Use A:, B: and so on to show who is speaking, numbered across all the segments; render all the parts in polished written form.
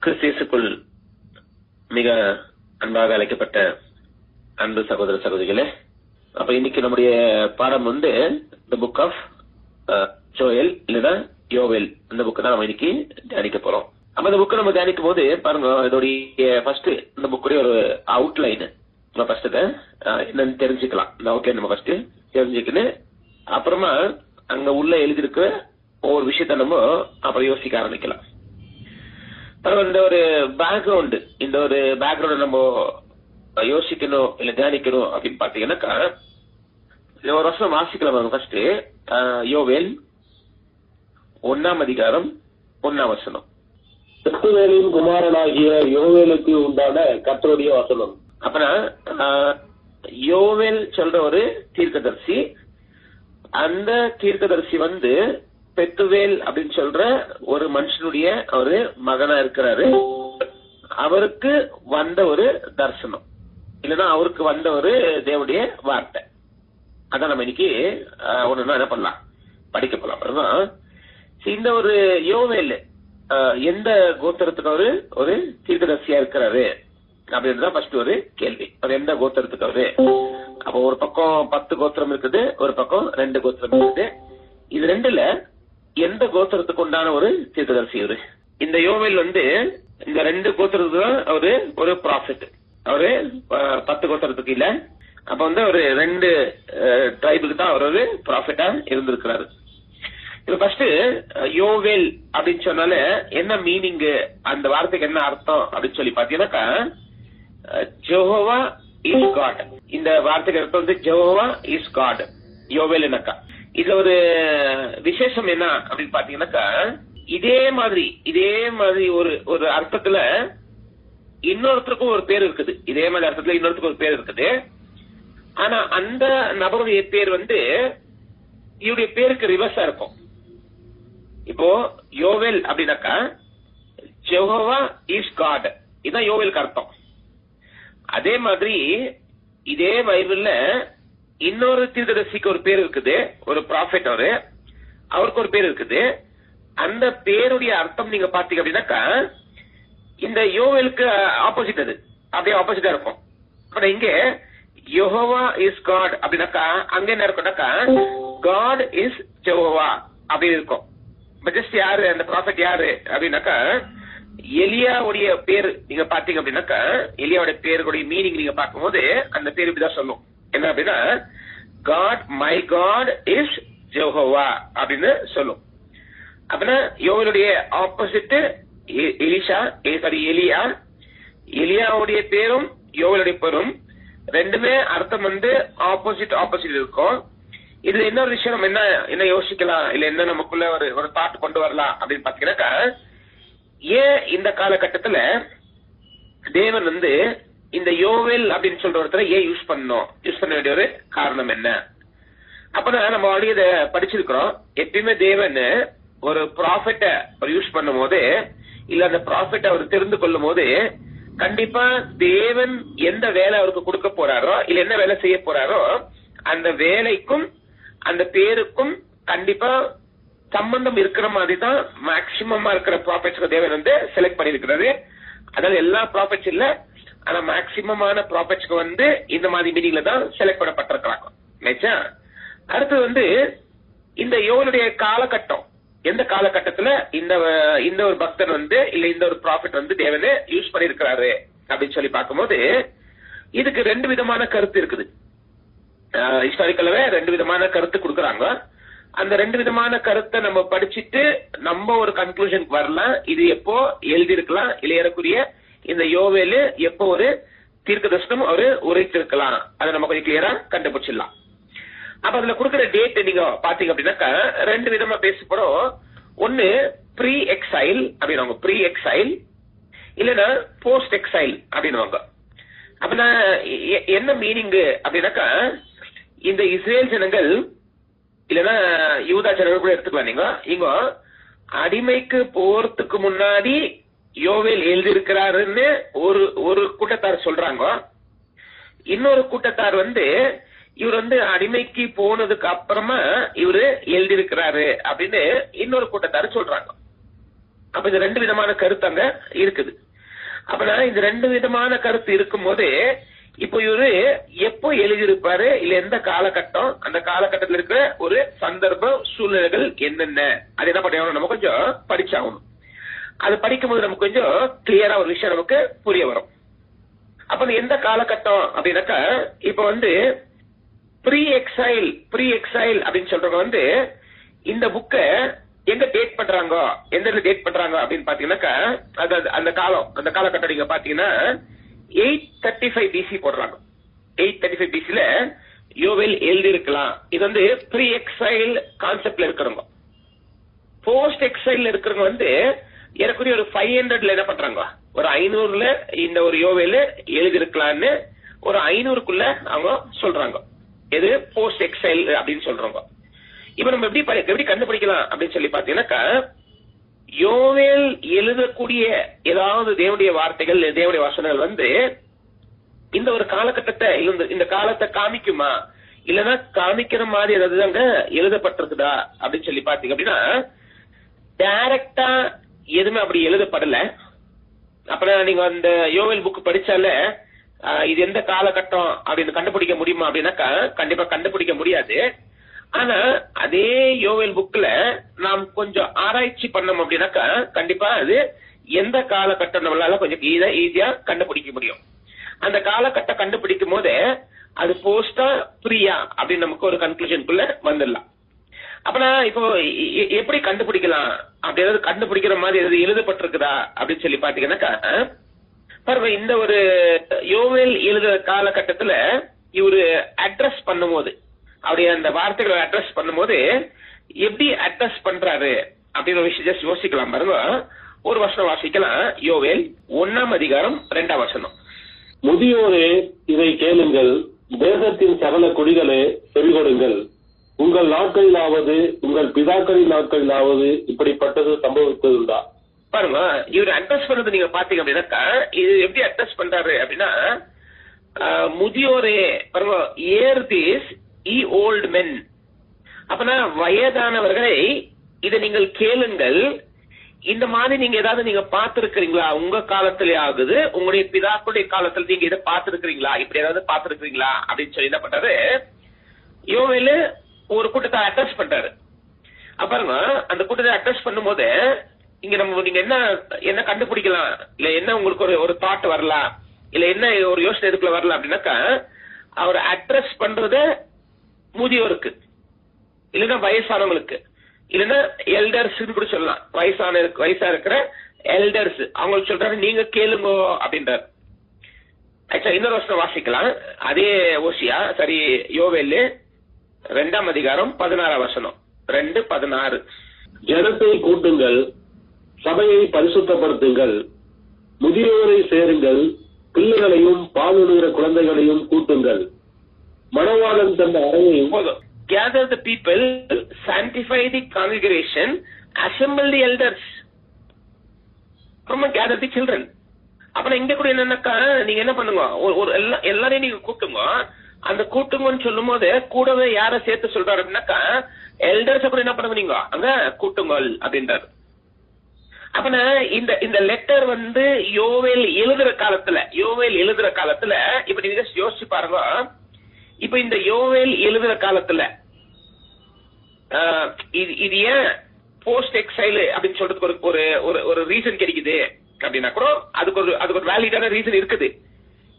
A: கிறிஸ்தியேசுக்குள் மிக அன்பாக அழைக்கப்பட்ட அன்பு சகோதர சகோதரிகளே, அப்ப இன்னைக்கு நம்முடைய பாடம் வந்து தி புக் ஆஃப் ஜோயல் இல்லைன்னா யோவேல், இந்த புக்கு தான் நம்ம இன்னைக்கு தியானிக்க போறோம். அப்ப இந்த புக்கை நம்ம தியானிக்கும் போது பாருங்க, இதோடைய ஃபர்ஸ்ட் இந்த புக்குடைய ஒரு அவுட்லைன் நம்ம ஃபர்ஸ்ட் என்னன்னு தெரிஞ்சுக்கலாம். இந்த அவுட்லைன் நம்ம ஃபர்ஸ்ட் தெரிஞ்சுக்கணும். அப்புறமா அங்க உள்ள எழுதியிருக்கிற ஒவ்வொரு விஷயத்த நம்ம அப்புறம் யோசிக்க ஆரம்பிக்கலாம். இந்த ஒரு பேக்ரவுண்ட், இந்த ஒரு பேக்ரவுண்ட் நம்ம யோசிக்கணும் இல்ல தியானிக்கணும் அப்படின்னு பாத்தீங்கன்னாக்கா, ஒரு வருஷம் வாசிக்கலாம். ஃபர்ஸ்ட் யோவேல் 1ஆம் அதிகாரம் 1ஆம் வசனம்.
B: பெத்துவேலின் குமாரனாகிய யோவேலுக்கு உண்டான கர்த்தருடைய வசனம்.
A: அப்பனா யோவேல் சொல்ற ஒரு தீர்க்கதரிசி, அந்த தீர்க்கதரிசி வந்து பெத்துவேல் அப்படின்னு சொல்ற ஒரு மனுஷனுடைய ஒரு மகனா இருக்கிறாரு. அவருக்கு வந்த ஒரு தரிசனம் இல்லைன்னா அவருக்கு வந்த ஒரு தேவனுடைய வார்த்தை. அதான் நம்ம இன்னைக்கு ஒண்ணுன்னா என்ன பண்ணலாம், படிக்க போலாம். இந்த ஒரு யோவேல் எந்த கோத்திரத்துக்கு அவரு ஒரு தீர்க்கதரிசியா இருக்கிறாரு அப்படின்றதான் ஃபர்ஸ்ட் ஒரு கேள்வி. அவர் எந்த கோத்திரத்துக்கு அவரு? அப்ப ஒரு பக்கம் 10 கோத்திரம் இருக்குது, ஒரு பக்கம் 2 கோத்திரம் இருக்குது. இது ரெண்டுல எந்த கோத்திரத்துக்கு உண்டான ஒரு தீர்க்கதரிசி அவரு? இந்த யோவேல் வந்து இந்த 2 கோத்திரத்துக்கு தான் அவரு ஒரு ப்ராஃபிட். அவரு 10 கோத்திரத்துக்கு இல்ல. அப்ப வந்து ஒரு 2 ட்ரைபுக்கு தான் அவர் ஒரு ப்ராஃபிட்டா இருந்திருக்கிறாரு. இப்ப ஃபர்ஸ்ட் யோவேல் அப்படின்னு சொன்னால என்ன மீனிங், அந்த வார்த்தைக்கு என்ன அர்த்தம் அப்படின்னு சொல்லி பாத்தீங்கன்னாக்கா, ஜெகோவா இஸ் காட். இந்த வார்த்தைக்கு அர்த்தம் வந்து ஜெகோவா இஸ் காட். யோவேல் என்னக்கா இதுல ஒரு விசேஷம் என்ன அப்படின்னு பாத்தீங்கன்னாக்கா, இதே மாதிரி ஒரு அர்த்தத்துல இன்னொருத்தருக்கும் ஒரு பேர் இருக்குது. இதே மாதிரி அர்த்தத்துல இன்னொருத்தருக்கு ஒரு பேர் இருக்குது. ஆனா அந்த நபருடைய பேர் வந்து இவருடைய பேருக்கு ரிவர்ஸா இருக்கும். இப்போ யோவேல் அப்படின்னாக்கா ஜெகோவா இஸ் காட், இதுதான் யோவேலுக்கு அர்த்தம். அதே மாதிரி இதே பைபிள்ல இன்னொரு தீர்க்கதரிசிக்கு ஒரு பேர் இருக்குது, ஒரு ப்ராஃபெட். அவருக்கு ஒரு பேர் இருக்குது. அந்த பேருடைய அர்த்தம் நீங்க பாத்தீங்க அப்படின்னாக்கா, இந்த யோவேலுக்கு ஆப்போசிட், அது அப்படியே ஆப்போசிட்டா இருக்கும். இங்க யெகோவா இஸ் காட் அப்படின்னாக்கா அங்க என்ன இருக்கும்னாக்கா, காட் இஸ் ஜெகோவா அப்படி இருக்கும். ஜஸ்ட் யாரு அந்த ப்ராஃபெட் யாரு அப்படின்னாக்கா, எலியாவுடைய பேர் நீங்க பாத்தீங்க அப்படின்னாக்கா, எலியாவுடைய பேருடைய மீனிங் நீங்க பார்க்கும்போது அந்த பேர் இப்படிதான் சொல்லும். என்ன அப்படின்னா, God my God is Jehovah அப்படின்னு சொல்லும். அப்படின்னா யோவேலுடைய ஆப்போசிட் எலியாவுடைய பேரும் யோவேலுடைய பேரும் ரெண்டுமே அர்த்தம் வந்து ஆப்போசிட் இருக்கும். இதுல இன்னொரு விஷயம் நம்ம என்ன யோசிக்கலாம், இல்ல என்ன நமக்குள்ள ஒரு தாட் கொண்டு வரலாம் அப்படின்னு பாத்தீங்கன்னாக்கா, ஏன் இந்த காலகட்டத்துல தேவன் வந்து இந்த யோவேல் அப்படின்னு சொல்ற ஒருத்தரை ஏன் யூஸ் பண்ண வேண்டிய ஒரு காரணம் என்ன? அப்பனா நம்ம ஆல்ரெடி இதை படிச்சிருக்கிறோம். எப்பயுமே தேவன் ஒரு ப்ராஃபிட்ட யூஸ் பண்ணும் போது, இல்ல அந்த ப்ராஃபிட் அவர் தெரிந்து கொள்ளும் போது, கண்டிப்பா தேவன் எந்த வேலை அவருக்கு கொடுக்க போறாரோ, இல்ல என்ன வேலை செய்ய போறாரோ, அந்த வேலைக்கும் அந்த பேருக்கும் கண்டிப்பா சம்பந்தம் இருக்கிற மாதிரி தான் மேக்சிமமா இருக்கிற ப்ராஃபிட்ஸ்க்கு தேவன் வந்து செலக்ட் பண்ணிருக்கிறாரு. அதாவது எல்லா ப்ராஃபிட்ஸ் இல்ல, ஆனா மேக்சிமமான ப்ராஃபிட்ஸ்க்கு வந்து இந்த மாதிரி மீனிங்ல தான் செலக்ட் பண்ணப்பட்டிருக்கிறாங்க. அடுத்தது வந்து இந்த யோவேலுடைய காலகட்டம், எந்த காலகட்டத்துல இந்த ஒரு பக்தன் வந்து இல்ல இந்த ஒரு ப்ராஃபிட் வந்து தேவனே யூஸ் பண்ணிருக்கிறாரு அப்படின்னு சொல்லி பார்க்கும்போது, இதுக்கு 2 விதமான கருத்து இருக்குது. ஹிஸ்டாரிக்கலாவே 2 விதமான கருத்து கொடுக்கறாங்க. அந்த 2 விதமான கருத்தை நம்ம படிச்சுட்டு நம்ம ஒரு கன்க்ளூஷனுக்கு வரலாம். இது எப்போ எழுதியிருக்கலாம், இளையறக்குரிய இந்த யோவேலு எப்போ ஒரு தீர்க்கதரிசனம் அவரு உரைத்திருக்கலாம், அதை நம்ம கொஞ்சம் கிளியரா கண்டுபிடிச்சிடலாம். அப்ப அதுல கொடுக்கிற டேட் நீங்க பாத்தீங்க அப்படின்னாக்கா 2 விதமா பேசப்படும். ஒன்னு ப்ரீ எக்ஸைல் அப்படின்னுவாங்க, ப்ரீ எக்ஸைல் இல்லைன்னா போஸ்ட் எக்ஸைல் அப்படின்னுவாங்க. அப்படின்னா என்ன மீனிங் அப்படின்னாக்கா, இந்த இஸ்ரேல் ஜனங்கள் இல்லைன்னா யூதா ஜனங்கள் கூட எடுத்துக்கலாம். நீங்க இங்க அடிமைக்கு போறதுக்கு முன்னாடி யோவேல் எழுதியிருக்கிறாருன்னு ஒரு கூட்டத்தார் சொல்றாங்க. இன்னொரு கூட்டத்தார் வந்து இவர் வந்து அடிமைக்கு போனதுக்கு அப்புறமா இவரு எழுதியிருக்கிறாரு அப்படின்னு இன்னொரு கூட்டத்தார் சொல்றாங்க. அப்ப இந்த 2 விதமான கருத்து அங்க இருக்குது. அப்ப இந்த 2 விதமான கருத்து இருக்கும் போது இப்போ இவரு எப்போ எழுதியிருப்பாரு, இல்ல எந்த காலகட்டம், அந்த காலகட்டத்தில் இருக்கிற ஒரு சந்தர்ப்ப சூழ்நிலைகள் என்னென்ன, அது என்ன பண்ணணும் நம்ம கொஞ்சம் படிச்சாகணும். அது படிக்கும் போது நமக்கு கொஞ்சம் கிளியரா ஒரு விஷயம் நமக்கு புரிய வரும். அப்ப எந்த காலகட்டம் அப்படின்னாக்கா, இப்ப ப்ரீ எக்ஸைல் அப்படின்னு சொல்றவங்க இந்த புக்க எங்க டேட் பண்றாங்க, எந்த டேட் பண்றாங்க அப்படின்னு பாத்தீங்கன்னாக்கா, அந்த காலகட்டம் நீங்க பாத்தீங்கன்னா 835 BC போடுறாங்க. 835 BCல யோவேல் எழுதி இருக்கலாம். இது ப்ரீ எக்ஸைல் கான்செப்ட்ல இருக்கிறவங்க. போஸ்ட் எக்ஸைல் இருக்கிறவங்க ஏறக்குறைய ஒரு 500ல என்ன பண்றாங்க, ஒரு 500ல இந்த ஒரு யோவேல் எழுதி இருக்கலாம்னு ஒரு 500க்குள்ள அவங்க சொல்றாங்க. எது போஸ்ட் எக்ஸைல் அப்படின்னு சொல்றாங்க. இப்ப நம்ம எப்படி கண்டுபிடிக்கலாம் அப்படின்னு சொல்லி பாத்தீங்கன்னாக்கா, யோவேல் எழுதக்கூடிய ஏதாவது தேவனுடைய வார்த்தைகள், தேவனுடைய வசனங்கள் இந்த ஒரு காலகட்டத்தை, இந்த காலத்தை காமிக்குமா, இல்லன்னா காமிக்கிற மாதிரி ஏதாவது அங்க எழுதப்பட்டிருக்குதா அப்படின்னு சொல்லி பாத்தீங்க அப்படின்னா, டைரக்டா எதுவுமே அப்படி எழுதப்படல. அப்புறம் நீங்க அந்த யோவேல் புக் படிச்சால இது எந்த காலகட்டம் அப்படின்னு கண்டுபிடிக்க முடியுமா அப்படின்னாக்கா, கண்டிப்பா கண்டுபிடிக்க முடியாது. ஆனா அதே யோவேல் புக்ல நாம் கொஞ்சம் ஆராய்ச்சி பண்ணோம் அப்படின்னாக்கா, கண்டிப்பா அது எந்த காலகட்டம் நம்மளால கொஞ்சம் ஈஸியா கண்டுபிடிக்க முடியும். அந்த காலகட்டம் கண்டுபிடிக்கும் போது அது போஸ்டா ப்ரீயா அப்படின்னு நமக்கு ஒரு கன்க்ளூஷனுக்குள்ள வந்துடலாம். அப்பனா இப்போ எப்படி கண்டுபிடிக்கலாம், அப்படி கண்டுபிடிக்கிற மாதிரி எதாவது எழுதப்பட்டிருக்குதா அப்படின்னு சொல்லி பாத்தீங்கன்னாக்கா, பாருங்க இந்த ஒரு யோவேல் எழுதுற காலகட்டத்துல இவரு அட்ரஸ் பண்ணும்போது, அப்படியே அந்த வார்த்தைகளை அட்ரஸ் பண்ணும்போது எப்படி அட்ரஸ் பண்றாரு அப்படின்னு ஒரு விஷயம் யோசிக்கலாம். பாருங்க, ஒரு வசனம் வாசிக்கலாம். யோவேல் 1ஆம் அதிகாரம் 2ஆம் வசனம்.
B: முதியோரே இதை கேளுங்கள், தேசத்தின் சகல குடிகளே செவிகொடுங்கள். உங்கள் நாட்களிலாவது உங்கள் பிதாக்களின் நாட்களிலாவது இப்படிப்பட்டது சம்பவித்ததுண்டா?
A: பாருங்க, இவர் அட்ரஸ் பண்ணது நீங்க பாத்தீங்க அப்படின்னாக்கா, இது எப்படி அட்ரஸ் பண்றாரு அப்படின்னா, முதியோரே பாருங்க, ஏர் திஸ் இ ஓல்ட் மென். அப்பனா வயதானவர்களை இதை நீங்கள் கேளுங்கள். இந்த மாதிரி நீங்க ஏதாவது நீங்க பார்த்திருக்கிறீங்களா, உங்க காலத்திலே ஆகுது, உங்களுடைய பிதாக்களுடைய காலத்துல நீங்க இதை பார்த்திருக்கிறீங்களா, இப்படி ஏதாவது பார்த்திருக்கிறீங்களா அப்படின்னு சொல்லி என்ன பண்றாரு, யோவேல் ஒரு கூட்டத்தை அட்ரஸ் பண்றாரு. பாருங்க, அந்த கூட்டத்தை அட்ரஸ் பண்ணும் போது இங்க நீங்க என்ன கண்டுபிடிக்கலாம், இல்ல என்ன உங்களுக்கு ஒரு தாட் வரலாம், இல்ல என்ன ஒரு யோசனை இதுக்குள்ள வரலாம் அப்படின்னாக்கா, அவர் அட்ரஸ் பண்றத முதியோருக்கு, இல்லைன்னா வயசானவங்களுக்கு, இல்லைன்னா எல்டர்ஸ் கூட சொல்லலாம். வயசா இருக்கிற எல்டர்ஸ் அவங்களுக்கு சொல்றாரு, நீங்க கேளுங்க அப்படின்றாரு. இன்னொரு வருஷம் வாசிக்கலாம். அதே ஓசியா யோவேல் 2ஆம் அதிகாரம் 16ஆம் வசனம். 2:16.
B: ஜனத்தை கூட்டுங்கள், சபையை பரிசுத்தப்படுத்துங்கள், முதியோரை சேருங்கள், பிள்ளைகளையும் பாலுகிற குழந்தைகளையும் கூட்டுங்கள், மணவாளன் தந்த அறையையும்.
A: Gather the people, sanctify the congregation, assemble the elders, gather the children. அப்ப இங்க கூட என்னன்னாக்கா, நீங்க என்ன பண்ணுங்க, எல்லாரையும் நீங்க கூட்டுங்க. அந்த கூட்டுங்கன்னு சொல்லும் போது கூடவே யார சேர்த்து சொல்றாரு அப்படின்னாக்கா, எல்டர்ஸ் கூட என்ன பண்ணுங்க, நீங்க அங்க கூட்டுங்கள் அப்படின்றாரு. அப்பனா இந்த லெட்டர் யோவேல் எழுதுற காலத்துல இப்ப நீங்க யோசிச்சு பாருங்க. இப்ப இந்த யோவேல் எழுதுற காலத்துல இது ஏன் போஸ்ட் எக்ஸைல் அப்படின்னு சொல்றதுக்கு ஒரு ரீசன் கிடைக்குது அப்படின்னா கூட அதுக்கு ஒரு வேலிடான ரீசன் இருக்குது.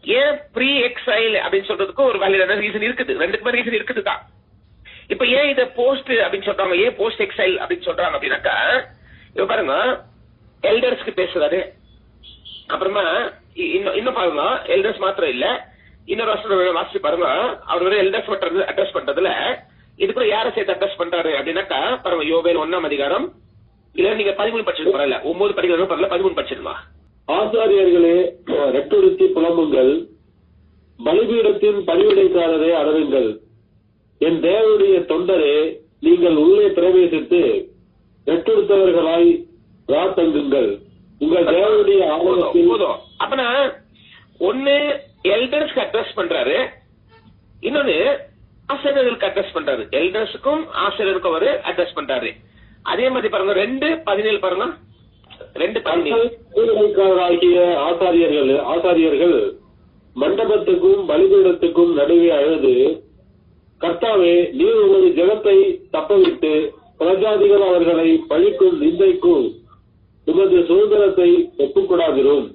A: ஏன் ப்ரீ எக்ஸைல் அப்படின்னு சொல்றதுக்கு ஒரு வேலிடான ரீசன் இருக்குது. ரெண்டுக்குமே ரீசன் இருக்குதுதான். இப்ப ஏன் இத போஸ்ட் அப்படின்னு சொல்றாங்க, ஏன் போஸ்ட் எக்ஸைல் அப்படின்னு சொல்றாங்க அப்படின்னாக்கா, இப்ப பாருங்க, எல்டர்ஸ்க்கு பேசுறாரு. அப்புறமா இன்னும் பாருங்க, எல்டர்ஸ் மாத்திரம் இல்ல, இன்னொரு வருஷம் வாசிச்சு பாருங்க, அவர் எல்டர்ஸ் மட்டும் அட்ரஸ் பண்றதுல இது கூட யாரை சேர்த்து அட்ரஸ் பண்றாரு அப்படின்னாக்கா, பாருங்க யோவேல் 1ஆம் அதிகாரம், இல்ல நீங்க 13 படிச்சிருக்க பரவாயில்ல, 9 படிக்கலாம் பரவாயில்ல, 13 படிச்சிருமா.
B: ஆசாரியர்களே ரெட்டுடுத்தி புலம்புங்கள், பலிபீடத்தின் பணிவிடைக்காரரே அடருங்கள், என் தேவனுடைய தொண்டரே நீங்கள் உள்ளே பிரவேசித்து ரெட்டுடுத்தவர்களாய் ராத்தங்குங்கள், உங்கள் தேவனுடைய ஆலயத்தில்.
A: அப்பனா ஒண்ணு எல்டர்ஸ்க்கு அட்ரஸ் பண்றாரு, இன்னொன்னு ஆசிரியர்களுக்கு அட்ரஸ் பண்றாரு. எல்டர்ஸுக்கும் ஆசிரியருக்கும் அவர் அட்ரஸ் பண்றாரு. அதே மாதிரி பாருங்க 2:17 பாருங்க,
B: ஆகிய ஆசாரியர்கள் மண்டபத்துக்கும் பலிபீடத்துக்கும் நடுவே அழுது, கர்த்தாவே, நீர் உமது ஜனத்தை தப்பவிட்டு பிரஜாதிகள் அவர்களை பழிக்கும் நிந்தைக்கும் உமது சுதந்திரத்தை ஒப்புக்கூடாதிரும்.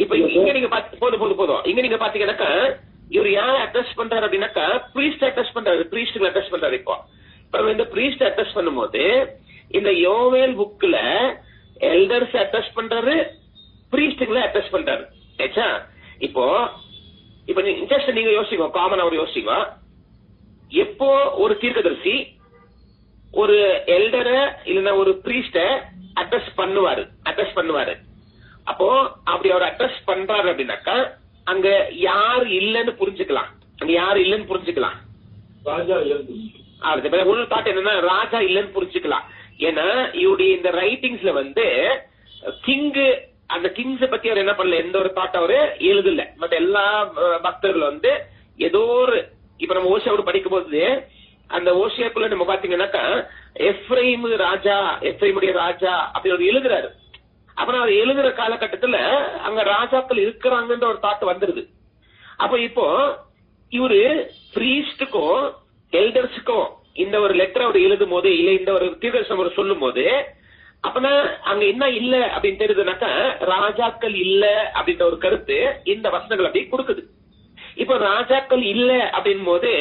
A: இப்ப இங்க நீங்க போதும் இங்க நீங்க பாத்தீங்கன்னாக்கா இவர் யார் அட்ரஸ் பண்றாரு அப்படின்னாக்கா பிரீஸ்ட் அட்ரஸ் பண்றாரு, பிரீஸ்ட் அட்ரஸ் பண்றாரு. இப்போ இந்த பிரீஸ்ட் அட்ரஸ் பண்ணும்போது இந்த யோவேல் புக்ல எல்டர்ஸ் அட்ரஸ் பண்றாரு, பிரீஸ்டுகளை அட்ரஸ் பண்றாரு. இப்போ ஜஸ்ட் நீங்க யோசிங்க, காமன் அவர் யோசிங்க, எப்போ ஒரு தீர்க்கதரிசி ஒரு எல்டரை இல்லைன்னா ஒரு பிரீஸ்ட அட்ரஸ் பண்ணுவாரு. அப்போ அப்படி அவர் அட்ரஸ் பண்றாரு அப்படின்னாக்கா அங்க யாரு இல்லன்னு புரிஞ்சுக்கலாம். ஒரு தாட் என்னன்னா ராஜா இல்லன்னு புரிஞ்சுக்கலாம். ஏன்னா இவருடைய இந்த ரைட்டிங்ஸ்ல அந்த கிங்ஸ் பத்தி அவர் என்ன பண்ணல, எந்த ஒரு தாட் அவரு எழுதல. பட் எல்லா பக்தர்கள் ஏதோ ஒரு, இப்ப நம்ம ஓசியாவோட படிக்கும் போது அந்த ஓசியாக்குள்ள நம்ம பாத்தீங்கன்னாக்கா எஃப்ரைமுடைய ராஜா அப்படி அவர் எழுதுறாரு. அப்புறம் அவர் எழுதுற காலகட்டத்துல அங்க ராஜாக்கள் இருக்கிறாங்கன்ற ஒரு தாட் வந்துருது. அப்ப இப்போ இவரு பிரீஸ்டுக்கும் எல்டர்ஸுக்கும் இந்த ஒரு லெட்டர் அவர் எழுதும் போது, இல்ல இந்த ஒரு தீர்க்கதரிசனம் அவர் சொல்லும் போது, அப்பனா அங்க என்ன இல்ல அப்படின்னு தெரியுதுனாக்கா ராஜாக்கள் இல்ல அப்படின்ற ஒரு கருத்து இந்த வசனங்கள் அப்படி கொடுக்குது. இப்ப ராஜாக்கள் இல்ல அப்படின் போது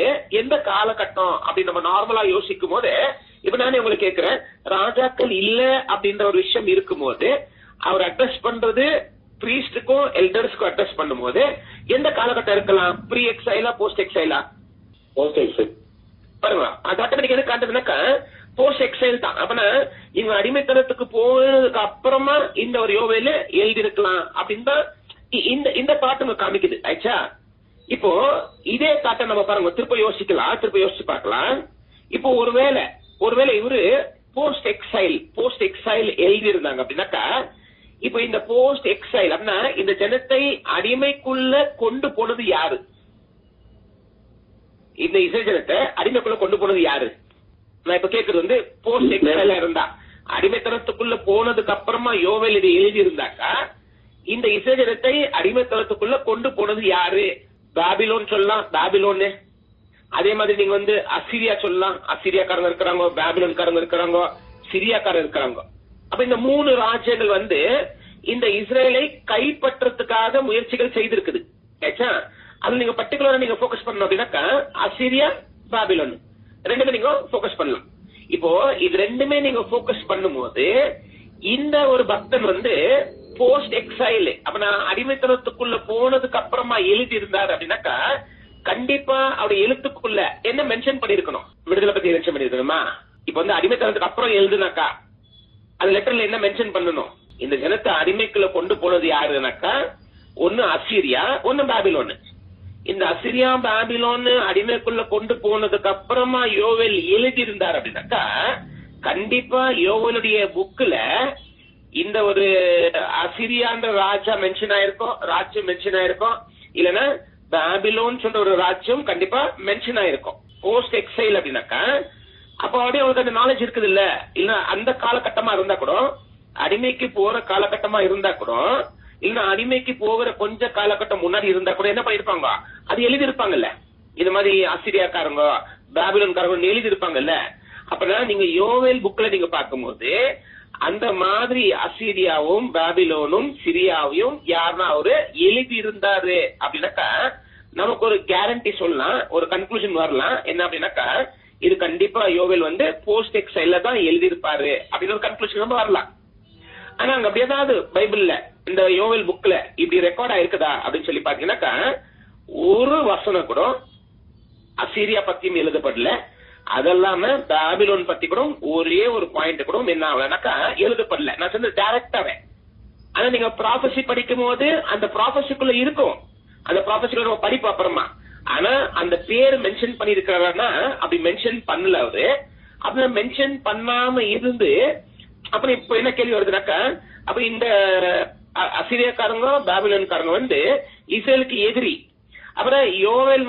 A: எந்த காலகட்டம் அப்படின்னு நம்ம நார்மலா யோசிக்கும் போது, இப்ப நானே உங்களுக்கு கேட்கிறேன், ராஜாக்கள் இல்ல அப்படின்ற ஒரு விஷயம் இருக்கும் போது அவர் அட்ரஸ் பண்றது பிரீஸ்டுக்கும் எல்டர்ஸ்க்கும் அட்ரஸ் பண்ணும் போது எந்த காலகட்டம் இருக்கலாம்? ப்ரீ எக்ஸைலா, போஸ்ட் எக்ஸைலா? பாருங்க, அது ஆட்டோமேட்டிக் எது காட்டுதுனாக்கா போஸ்ட் எக்ஸைல் தான். அப்பனா இவங்க அடிமைத்தனத்துக்கு போனதுக்கு அப்புறமா இந்த ஒரு யோவேல எழுதி இருக்கலாம் அப்படின்னு தான் இந்த தாட்டு காமிக்குது. ஆயிடுச்சா? இப்போ இதே தாட்டை நம்ம பாருங்க திருப்ப யோசிச்சு பார்க்கலாம். இப்போ ஒருவேளை இவரு போஸ்ட் எக்ஸைல் எழுதி இருந்தாங்க அப்படின்னாக்கா, இப்ப இந்த போஸ்ட் எக்ஸைல் அப்படின்னா இந்த ஜனத்தை அடிமைக்குள்ள கொண்டு போனது யாரு? இந்த இஸ்ரேல் ஜனத்தை அடிமைக்குள்ள கொண்டு போனது யாரு? நான் இப்ப கேக்குறது போஸ்ட் எக்ஸைலா இருந்தா, அடிமைத்தனத்துக்குள்ள போனதுக்கு அப்புறமா யோவேல் இதை எழுதி இருந்தாக்கா இந்த இஸ்ரேல் ஜனத்தை அடிமைத்தனத்துக்குள்ள கொண்டு போனது யாரு? பாபிலோன் சொல்லலாம், பாபிலோன்னு. அதே மாதிரி நீங்க அசிரியா சொல்லலாம், அசிரியாக்காரங்க இருக்கிறாங்க, பாபிலோன்காரங்க இருக்கிறாங்க, சிரியாக்காரங்க இருக்கிறாங்க. அப்ப இந்த 3 ராஜ்யங்கள் இந்த இஸ்ரேலை கைப்பற்றதுக்காக முயற்சிகள் செய்திருக்குது. அது நீங்க பர்டிகுலரா நீங்க போக்கஸ் பண்ணணும் அப்படின்னாக்கா அசிரியா, பாபிலோன் ரெண்டுமே நீங்க போக்கஸ் பண்ணலாம். இப்போ இது ரெண்டுமே நீங்க போக்கஸ் பண்ணும் போது இந்த ஒரு பக்தன் போஸ்ட் எக்ஸைல், அப்ப நான் அடிமைத்தனத்துக்குள்ள போனதுக்கு அப்புறமா எழுதி இருந்தாரு அப்படின்னாக்கா கண்டிப்பா அவருடைய எழுத்துக்குள்ள என்ன மென்ஷன் பண்ணிருக்கணும்? விடுதலை பத்தி மென்ஷன் பண்ணிருக்கணுமா? இப்ப அடிமைத்தனத்துக்கு அப்புறம் எழுதுனாக்கா அந்த லெட்டர்ல என்ன மென்ஷன் பண்ணணும்? இந்த ஜனத்தை அடிமைக்குள்ள கொண்டு போனது யாருனாக்கா ஒன்னு அசிரியா, ஒன்னு பாபிலோன். இந்த அசிரியா, பாபிலோன் அடிமைக்குள்ள கொண்டு போனதுக்கு அப்புறமா யோவேல் எழுதி இருந்தார் அப்படின்னாக்கா கண்டிப்பா யோவேலுடைய புக்ல இந்த ஒரு அசிரியான்ற ராஜ்யம் மென்ஷன் ஆயிருக்கும், இல்லன்னா பாபிலோன் சொல்ற ஒரு ராஜ்யம் கண்டிப்பா மென்ஷன் ஆயிருக்கும். போஸ்ட் எக்ஸைல் அப்படின்னாக்கா அப்ப அப்படியே அவங்களுக்கு அந்த நாலேஜ் இருக்குது இல்ல அந்த காலகட்டமா இருந்தா கூட, அடிமைக்கு போற காலகட்டமா இருந்தா கூட, இல்ல அடிமைக்கு போகிற கொஞ்ச காலகட்டம் முன்னாடி இருந்தா கூட என்ன பண்ணிருப்பாங்க? அது எழுதி இருப்பாங்கல்ல. இது மாதிரி அசிரியாக்காரங்க, பாபிலோன்காரங்க எழுதி இருப்பாங்கல்ல. அப்பதான் நீங்க யோவேல் புக்ல நீங்க பார்க்கும்போது அந்த மாதிரி அசிரியாவும் பாபிலோனும் சிரியாவையும் யாருன்னா அவரு எழுதி இருந்தாரு அப்படின்னாக்கா நமக்கு ஒரு கேரண்டி சொல்லலாம், ஒரு கன்க்ளூஷன் வரலாம். என்ன அப்படின்னாக்கா இது கண்டிப்பா யோவேல் போஸ்ட் எக்ஸைல்ல தான் எழுதி இருப்பாரு அப்படின்னு ஒரு கன்க்ளூஷன் நம்ம வரலாம். ஆனா அங்க அப்படி ஏதாவது பைபிள்ல இந்த யோவேல் புக்ல இப்படி ரெக்கார்ட் ஆயிருக்குதா அப்படின்னு சொல்லி பாத்தீங்கன்னாக்கா ஒரு வசனம் கூட அசிரியா பத்தியும் எழுதப்படல. அதெல்லாம பாபிலோன் பத்தி கூட ஒரே ஒரு பாயிண்ட் கூட என்ன ஆகலனாக்கா எழுதப்படல. நான் சொன்ன டைரக்டாவே. ஆனா நீங்க ப்ராபசி படிக்கும் போது அந்த ப்ராபசிக்குள்ள இருக்கும், அந்த ப்ராபசிக்குள்ள நம்ம படிப்போம் அப்புறமா. ஆனா அந்த பேர் மென்ஷன் பண்ணிருக்காருன்னா அப்படி மென்ஷன் பண்ணல அவரு. அப்படி மென்ஷன் பண்ணாம இருந்து அப்புறம் இப்ப என்ன கேள்வி வருதுனாக்கா, அப்ப இந்த அசிரியாக்காரங்க பாபிலோன்காரங்க இஸ்ரேலுக்கு எதிரி. அப்புறம் யோவேல்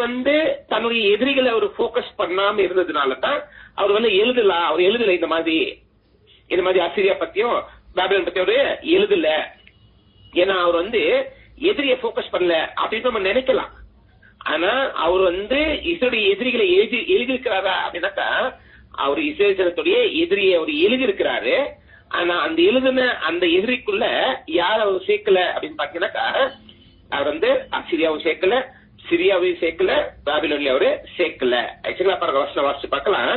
A: தன்னுடைய எதிரிகளை அவர் போக்கஸ் பண்ணாம இருந்ததுனாலதான் அவர் எழுதல இந்த மாதிரி அசிரியா பத்தியும் பாபிலோன் பத்தி அவரு எழுதல. ஏன்னா அவர் எதிரியை போக்கஸ் பண்ணல அப்படின்னு நம்ம நினைக்கலாம். ஆனா அவர் இஸ்ரேலுடைய எதிரிகளை எழுதியிருக்கிறாரா அப்படின்னாக்கா, அவர் இஸ்ரேல் ஜனத்துடைய எதிரியை அவர் எழுதியிருக்கிறாரு. ஆனா அந்த எழுதின அந்த எதிரிக்குள்ள யார் அவர் சேர்க்கல அப்படின்னு பாத்தீங்கன்னாக்கா, அவர் அசிரியாவும் சேர்க்கல, சிரியாவையும் சேர்க்கல, பாபிலோன்ல அவரு சேர்க்கல. ஆக்சுவலா பாருங்க, வசனம் வாசிச்சு பார்க்கலாம்.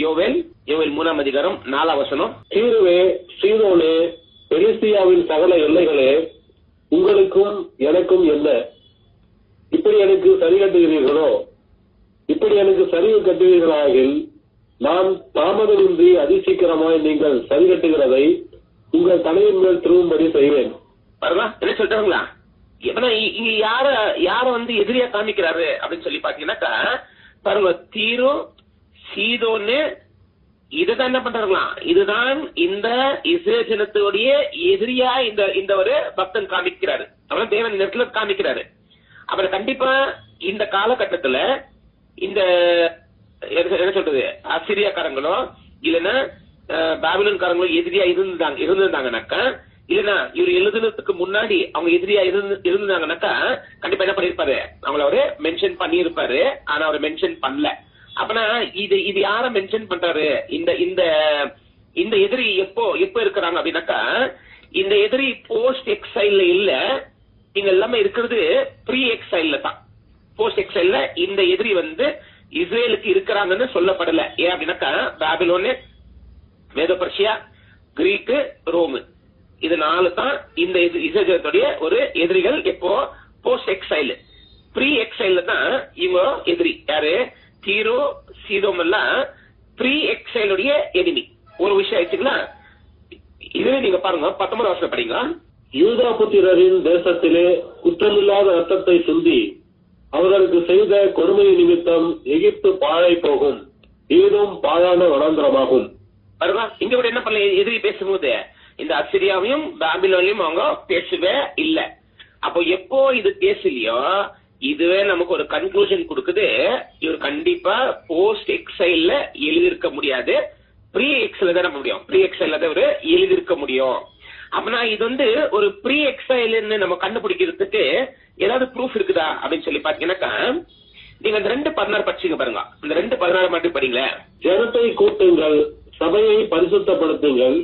A: யோவேல் 3ஆம் அதிகாரம் 4ஆம் வசனம்.
B: தீருவே, சீதோனே, பெலிஸ்தியாவின் சகல எல்லைகளே, உங்களுக்கும் எனக்கும் என்ன? இப்படி எனக்கு சரி கட்டுகிறீர்களோ? இப்படி எனக்கு சரிவு கட்டுவீர்களாகில் நான் தாமதமின்றி அதிசீக்கிரமாய் நீங்கள் சரி கட்டுகிறதை உங்கள் தலையின் மேல் திரும்பும்படி செய்வேன்.
A: பாருங்க என்ன சொல்றாங்களா? இங்க யார எதிரியா காமிக்கிறாரு அப்படின்னு சொல்லி பாத்தீங்கன்னாக்கா, பாருங்க, தீரு சீதோன்னு இதுதான் என்ன பண்றாங்களா, இதுதான் இந்த இஸ்ரேல் ஜனத்துடைய எதிரியா இந்த ஒரு பக்தன் காமிக்கிறாரு. அவன் தேவன் இந்த இடத்துல காமிக்கிறாரு. அப்புறம் கண்டிப்பா இந்த காலகட்டத்துல இந்த என்ன சொல்றது, அசிரியாக்காரங்களோ இல்லைன்னா பாபிலோன்காரங்களோ எதிரியா இருந்திருந்தாங்கனாக்கா, இல்லன்னா இவர் எழுதுனதுக்கு முன்னாடி அவங்க எதிரியா இருந்தாங்கன்னாக்கா கண்டிப்பா என்ன பண்ணிருப்பாரு, அவங்கள அவரு மென்ஷன் பண்ணிருப்பாரு. ஆனா அவரை மென்ஷன் பண்ணல. அப்பனா இது யார மென்ஷன் பண்றாரு? இந்த எதிரி எப்போ இருக்கிறாங்க அப்படின்னாக்கா, இந்த எதிரி போஸ்ட் எக்ஸைல்ல இல்ல, நீங்க எல்லாமே இருக்கிறது ப்ரீ எக்ஸைல்ல தான். போஸ்ட் எக்ஸைல்ல இந்த எதிரி இஸ்ரேலுக்கு இருக்கிறாங்கன்னு சொல்லப்படல. ஏன் அப்படின்னாக்கா, பாபிலோனு, மேதோ பர்ஷியா, கிரீக்கு, ரோமு, இது 4 தான் இந்த இஸ்ரேலுடைய ஒரு எதிரிகள். எப்போ போஸ்ட் எக்ஸைல், ப்ரீ எக்ஸைல்ல தான் இவங்க எதிரி. யாரு? தீரோ சீதோம் எல்லாம் ப்ரீ எக்ஸைலுடைய எனிமி. ஒரு விஷயம் ஆயிடுச்சுங்களா? இதுவே நீங்க பாருங்க, 19 வருஷம் படிங்க.
B: யூதா புத்திரரின் தேசத்திலே குற்றமில்லாத ரத்தத்தை சிந்தி அவர்களுக்கு செய்த கொடுமை நிமித்தம் எகிப்து பாழை போகும், ஏதும் பாழான வனாந்திரமாகும். பாருங்க,
A: இங்க கூட என்ன பண்ணல, எதிரி பேசும்போது இந்த அசிரியாவையும் பாபிலோனையும் அவங்க பேசவே இல்ல. அப்போ எப்போ இது பேசலையோ, இதுவே நமக்கு ஒரு கன்க்ளூஷன் கொடுக்குது, இவர் கண்டிப்பா போஸ்ட் எக்ஸைல்ல எழுதியிருக்க முடியாது, ப்ரீ எக்ஸைல தான் முடியும். ப்ரீ எக்ஸைல்ல தான் இவரு எழுதியிருக்க முடியும். அப்படின்னா இது ஒரு ப்ரீ எக்ஸைல்னு நம்ம கண்டுபிடிக்கிறதுக்கு ஏதாவது ப்ரூஃப் இருக்குதா அப்படின்னு சொல்லி பாத்தீங்கன்னாக்கா, நீங்க இந்த 2:16 படிச்சுங்க பாருங்க. இந்த 2:16 மட்டும் படிங்களேன்.
B: ஜனத்தை கூட்டுங்கள், சபையை பரிசுத்தப்படுத்துங்கள்,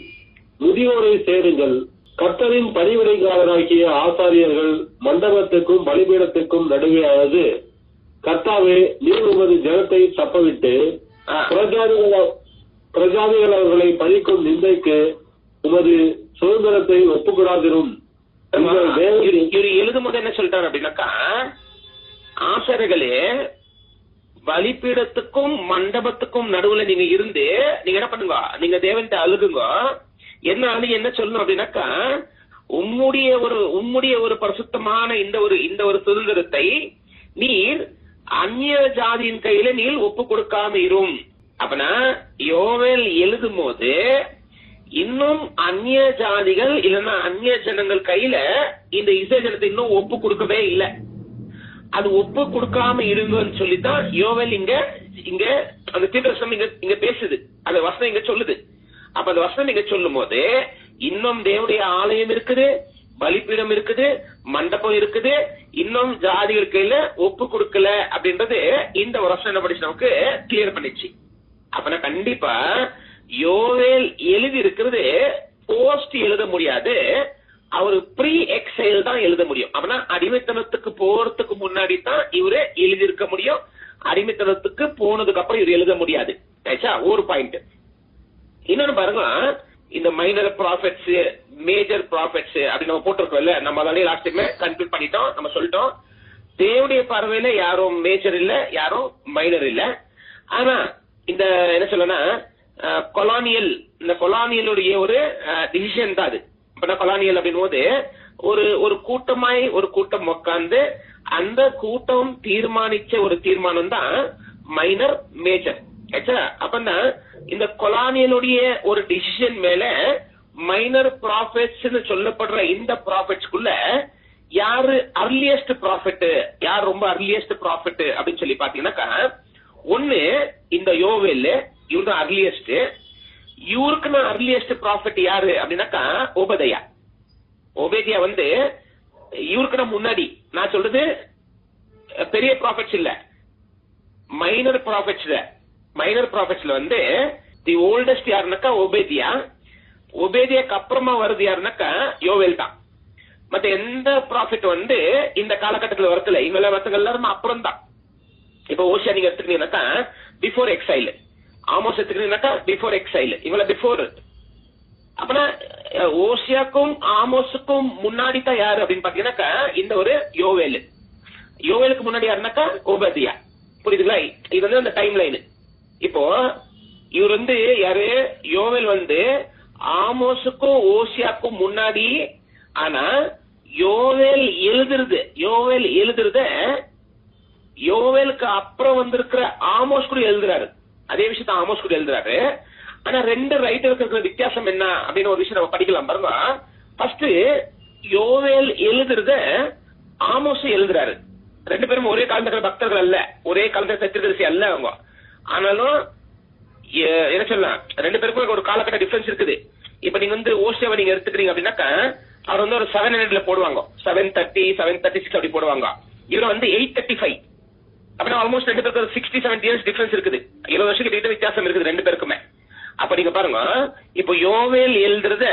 B: முதியோரை சேருங்கள், கர்த்தரின் பணிவிடைக்காரராகிய ஆசாரியர்கள் மண்டபத்துக்கும் பலிபீடத்துக்கும் நடுவே அழுது, கர்த்தாவே, நீர் உமது ஜனத்தை தப்பவிட்டு பிரஜாதிகள் அவர்களை பழிக்கும் நிந்தைக்கு உமது சுதந்திரத்தை ஒப்புக்கூடாதிரும்.
A: இவர் எழுதும் போது என்ன சொல்றாரு அப்படின்னாக்கா, ஆசாரியர்களே, பலிபீடத்துக்கும் மண்டபத்துக்கும் நடுவுல நீங்க இருந்து நீங்க என்ன பண்ணுங்க, நீங்க தேவன்கிட்ட அழுகுங்க. என்ன சொல்லணும் அப்படின்னாக்கா, உம்முடைய ஒரு பரிசுத்தமான இந்த ஒரு சுதந்திரத்தை நீர் அந்நிய ஜாதியின் கையில நீர் ஒப்பு கொடுக்காம இரும். அப்பனா யோவேல் எழுதும் போது இன்னும் அந்நிய ஜாதிகள் இல்லைன்னா அந்நிய ஜனங்கள் கையில இந்த இஸ்ரேல் ஜனத்தை இன்னும் ஒப்பு கொடுக்கவே இல்லை. அது ஒப்பு கொடுக்காம இருங்கன்னு சொல்லித்தான் யோவேல் இங்க அந்த தீர்க்கதரிசனம் இங்க பேசுது. அந்த வசனம் இங்க சொல்லுது. அப்ப அந்த வசனம் இங்க சொல்லும் போது இன்னும் தேவனுடைய ஆலயம் இருக்குது, பலிபீடம் இருக்குது, மண்டபம் இருக்குது, இன்னும் ஜாதிகள் கையில ஒப்பு கொடுக்கல அப்படின்றது இந்த வசனம் என்ன படிச்சு நமக்கு கிளியர் பண்ணிச்சு. அப்பனா கண்டிப்பா யோவேல் எழுதி இருக்கிறது போஸ்ட் எழுத முடியாது, அவரு ப்ரீ எக்ஸைல் தான் எழுத முடியும். அப்படின்னா அடிமைத்தனத்துக்கு போறதுக்கு முன்னாடி தான் இவரு எழுதி இருக்க முடியும், அடிமைத்தனத்துக்கு போனதுக்கு அப்புறம் இவர் எழுத முடியாது. ஒரு பாயிண்ட். இன்னொன்னு பாருங்க, இந்த மைனர் ப்ராஃபிட்ஸ், மேஜர் ப்ராஃபிட்ஸ் அப்படி நம்ம போட்டிருக்கோம்ல, நம்ம அதே லாஸ்ட் டைம் கன்க்ளூட் பண்ணிட்டோம். நம்ம சொல்லிட்டோம், தேவனுடைய பார்வையில யாரும் மேஜர் இல்ல, யாரும் மைனர் இல்ல. ஆனா இந்த என்ன சொல்லனா, கொலானியல், இந்த கொலானியலுடைய ஒரு டிசிஷன் தான் அது. இப்ப கொலானியல் அப்படின் போது ஒரு கூட்டம் உட்கார்ந்து அந்த கூட்டம் தீர்மானிச்ச ஒரு தீர்மானம் தான் மைனர் மேஜர். அப்பனா இந்த கொலானியலுடைய ஒரு டிசிஷன் மேல மைனர் ப்ராஃபிட்ஸ் சொல்லப்படுற இந்த ப்ராஃபிட்ஸ்குள்ள யாரு அர்லியஸ்ட் ப்ராஃபிட், யார் ரொம்ப அர்லியஸ்ட் ப்ராஃபிட் அப்படின்னு சொல்லி பாத்தீங்கன்னாக்கா, ஒண்ணு இந்த யோவேல், இவர்தான் அர்லியஸ்ட். இவருக்கு அர்லியஸ்ட் ப்ராஃபிட் யாரு அப்படின்னாக்கா ஓபதியா. ஓபேதியா வந்து இவருக்கு முன்னாடி, நான் சொல்றது பெரிய ப்ராஃபிட்ஸ் இல்ல, மைனர் ப்ராஃபிட்ஸ்ல வந்து தி ஓல்டஸ்ட் யாருனாக்கா ஓபேதியா. ஒபேதியாக்கு அப்புறமா வருது யாருனாக்கா யோவேல் தான். மத்த எந்த ப்ராஃபிட் வந்து இந்த காலகட்டத்தில் வரல, இவங்க மத்தவங்க எல்லாருமே அப்புறம் தான். இப்ப ஓசியா நீங்க எடுத்துக்கிட்டீங்கன்னாக்கா பிஃபோர் எக்ஸைல், ஆமோஸ் எடுத்துக்கிட்டீங்கன்னாக்கா பிஃபோர் எக்ஸைல், இவங்கள பிஃபோர். அப்பனா ஓசியாக்கும் ஆமோஸுக்கும் முன்னாடி தான் யாரு அப்படின்னு பாத்தீங்கன்னாக்கா இந்த ஒரு யோவேல். யோவேலுக்கு முன்னாடி யாருனாக்கா ஓபதியா. புரியுதுங்களா? இது வந்து அந்த டைம் லைன். இப்போ இவர் வந்து யாரு, யோவேல் வந்து ஆமோஸுக்கும் ஓசியாக்கும் முன்னாடி. ஆனா யோவேல் எழுதுறத யோவேலுக்கு அப்புறம் வந்திருக்கிற ஆமோஸ் கூட எழுதுறாரு. அதே விஷயத்த ஆமோஸ் கூட எழுதுறாரு. ஆனா ரெண்டு ரைட்டருக்கு இருக்கிற வித்தியாசம் என்ன அப்படின்னு ஒரு விஷயம் நம்ம படிக்கலாம் பாருங்க. ஃபர்ஸ்ட் யோவேல் எழுதுறத ஆமோஸ் எழுதுறாரு. ரெண்டு பேரும் ஒரே காலத்துல பக்தர்கள் அல்ல, ஒரே காலத்துல தீர்க்கதரிசி அல்ல அவங்க. ஆனாலும் என்ன சொல்லலாம், ரெண்டு பேருக்கும் ஒரு காலகட்ட டிஃபரன்ஸ் இருக்குது. இப்ப நீங்க வந்து ஓசியாவை நீங்க எடுத்துக்கிறீங்க அப்படின்னாக்கா அவர் வந்து ஒரு 700 போடுவாங்க, 730, 736 அப்படி போடுவாங்க. இவரை வந்து 835. அப்படின்னா ஆல்மோஸ்ட் ரெண்டு பேருக்கு 60-70 இயர்ஸ் டிஃபரன்ஸ் இருக்குது. 20 வருஷம் கிட்ட வித்தியாசம் இருக்குது ரெண்டு பேருக்குமே. அப்ப நீங்க பாருங்க, இப்போ யோவேல் எழுதுறத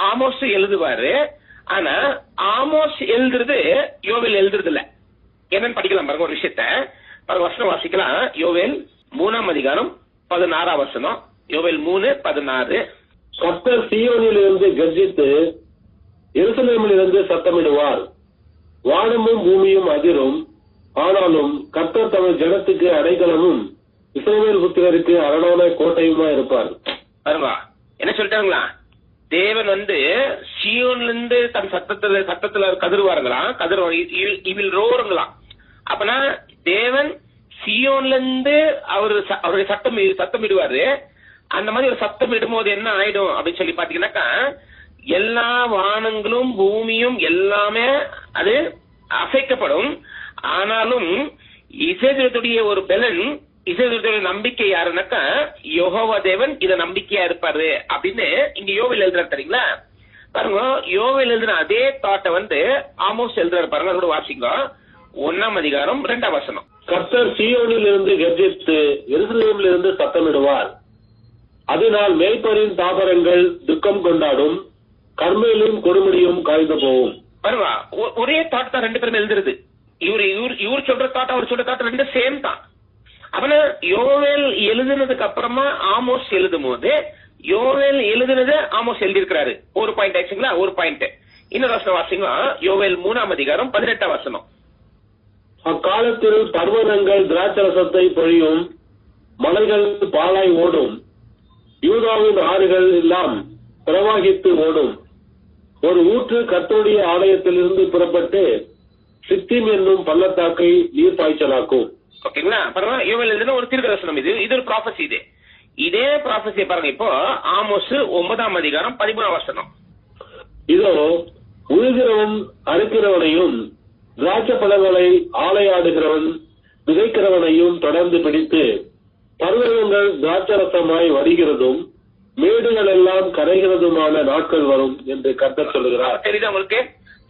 A: ஆமோஸ் எழுதுவாரு. ஆனா ஆமோஸ் எழுதுறது யோவேல் எழுதுறது இல்ல. என்னன்னு படிக்கலாம் பாருங்க ஒரு விஷயத்த. வசனம் வாசிக்கலாம். யோவேல் 3ஆம் அதிகாரம் 16ஆம் வசனம். யோவேல் 3:16.
B: கர்த்தர் சீயோனிலிருந்து கர்ஜித்து எருசலேமிலிருந்து சத்தமிடுவார். வானமும் பூமியும் அதிரும். ஆனாலும் கர்த்தர் தமது ஜனத்துக்கு அடைக்கலமும் இஸ்ரவேல் புத்திரருக்கு அரணான கோட்டையுமா இருப்பார்.
A: பாருங்க என்ன சொல்லிட்டாங்களா, தேவன் வந்து சீயோன்ல இருந்து தன் சத்தத்துல கதறுவாருங்களாம், இவில் ரோருங்களாம். அப்பனா தேவன் சீயோன்ல இருந்து அவருடைய சத்தமிடுவாரு. அந்த மாதிரி ஒரு சத்தம் இடும்போது என்ன ஆயிடும் அப்படின்னு சொல்லி பாத்தீங்கன்னாக்கா எல்லா வானங்களும் பூமியும் எல்லாமே அது அசைக்கப்படும். ஆனாலும் இஸ்ரவேலுடைய ஒரு பலன், இஸ்ரவேலுடைய நம்பிக்கை யாருன்னாக்கா யெகோவா தேவன் இத நம்பிக்கையா இருப்பாரு அப்படின்னு இங்க யோவேல் எழுதுறாரு. தெரியுங்களா? பாருங்க, யோவேல் எழுதுன அதே தாட்டை வந்து ஆமோஸ் எழுதுறாரு. பாருங்க, அதோட வாசிங்க. 1ஆம் அதிகாரம் 2ஆம் வசனம்.
B: கர்த்தர் சீயோனில் இருந்து கர்ஜித்து எருசலேமில் இருந்து சத்தமிடுவார். அதனால் மேய்ப்பரின் தாபரங்கள் துக்கம் கொண்டாடும், கர்மேலும் கொடுமுடியும் காய்ந்து போகும்.
A: பாருங்க, ஒரே தாட் தான் ரெண்டு பேரும் எழுதுறது. இவர் சொல்ற தாட் அவர் சொல்ற தாட் ரெண்டு சேம் தான். அப்பனா யோவேல் எழுதுனதுக்கு அப்புறமா ஆமோஸ் எழுதும் போது யோவேல் எழுதுனது ஆமோஸ் எழுதியிருக்கிறாரு. ஒரு பாயிண்ட் ஆயிடுச்சுங்களா? ஒரு பாயிண்ட். இன்னொரு வசனம் வாசிங்க. யோவேல் 3ஆம் அதிகாரம் 18ஆம் வசனம்.
B: அக்காலத்தில் பர்வதங்கள் திராட்சரசத்தை பொழியும், மலைகள் பாலாய் ஓடும், யூதாவின் ஆறுகள் எல்லாம் பிரவாகித்து ஓடும். ஒரு ஊற்று கர்த்தருடைய ஆலயத்திலிருந்து புறப்பட்டு சித்திம் என்னும் பள்ளத்தாக்கை நீர் பாய்ச்சலாக்கும்.
A: ஓகேங்களா? பரவாயில்ல, யோவேல் எழுதின ஒரு தீர்க்கதரிசனம். இது ஒரு ப்ராபசி. இதே ப்ராபசியை பாருங்க. இப்போ ஆமோஸ் 9ஆம் அதிகாரம் 13ஆம் வசனம்.
B: இதோ உழுகிறவன் அறுக்கிறவனையும் திராட்சை பழங்களை ஆலையாடுகிறவன் விதைக்கிறவனையும் தொடர்ந்து பிடித்து பர்வதங்கள் திராட்சரசமாய் வருகிறதும் மேடுகள் எல்லாம் கரைகிறதுமான நாட்கள் வரும் என்று கர்த்தர் சொல்லுகிறார்.
A: தெரியுதா உங்களுக்கு?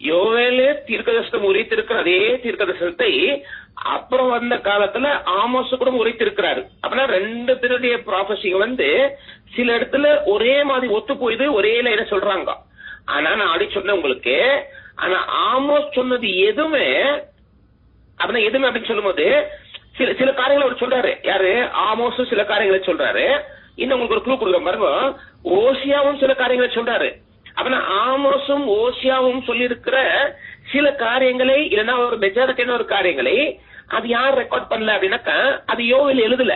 A: யோவேல் தீர்க்கதரிசனம் உரைத்திருக்கிற அதே தீர்க்கதரிசனத்தை அப்புறம் வந்த காலத்துல ஆமோஸ் கூட உரைத்திருக்கிறாரு. அப்படின்னா ரெண்டு பேருடைய ப்ராபசிங்க வந்து சில இடத்துல ஒரே மாதிரி ஒத்து போயுது, ஒரே லைன சொல்றாங்க. ஆனா நான் அடி சொன்ன உங்களுக்கு, ஆனா ஆமோஸ் சொன்னது எதுவுமே அப்படின்னு சொல்லும் போது சில காரியங்களை அவர் சொல்றாரு. யாரு? ஆமோஸும் சில காரியங்களை சொல்றாரு. இன்னும் உங்களுக்கு ஒரு க்ளூ கொடுக்குறேன் பாருங்க. ஓசியாவும் சில காரியங்களை சொல்றாரு. அப்படின்னா ஆமோஸும் ஓசியாவும் சொல்லி இருக்கிற சில காரியங்களை, இல்லைன்னா ஒரு மெஜாரிட்டியான ஒரு காரியங்களை அது யார் ரெக்கார்ட் பண்ணல அப்படின்னாக்கா அது யோவேல் எழுதல.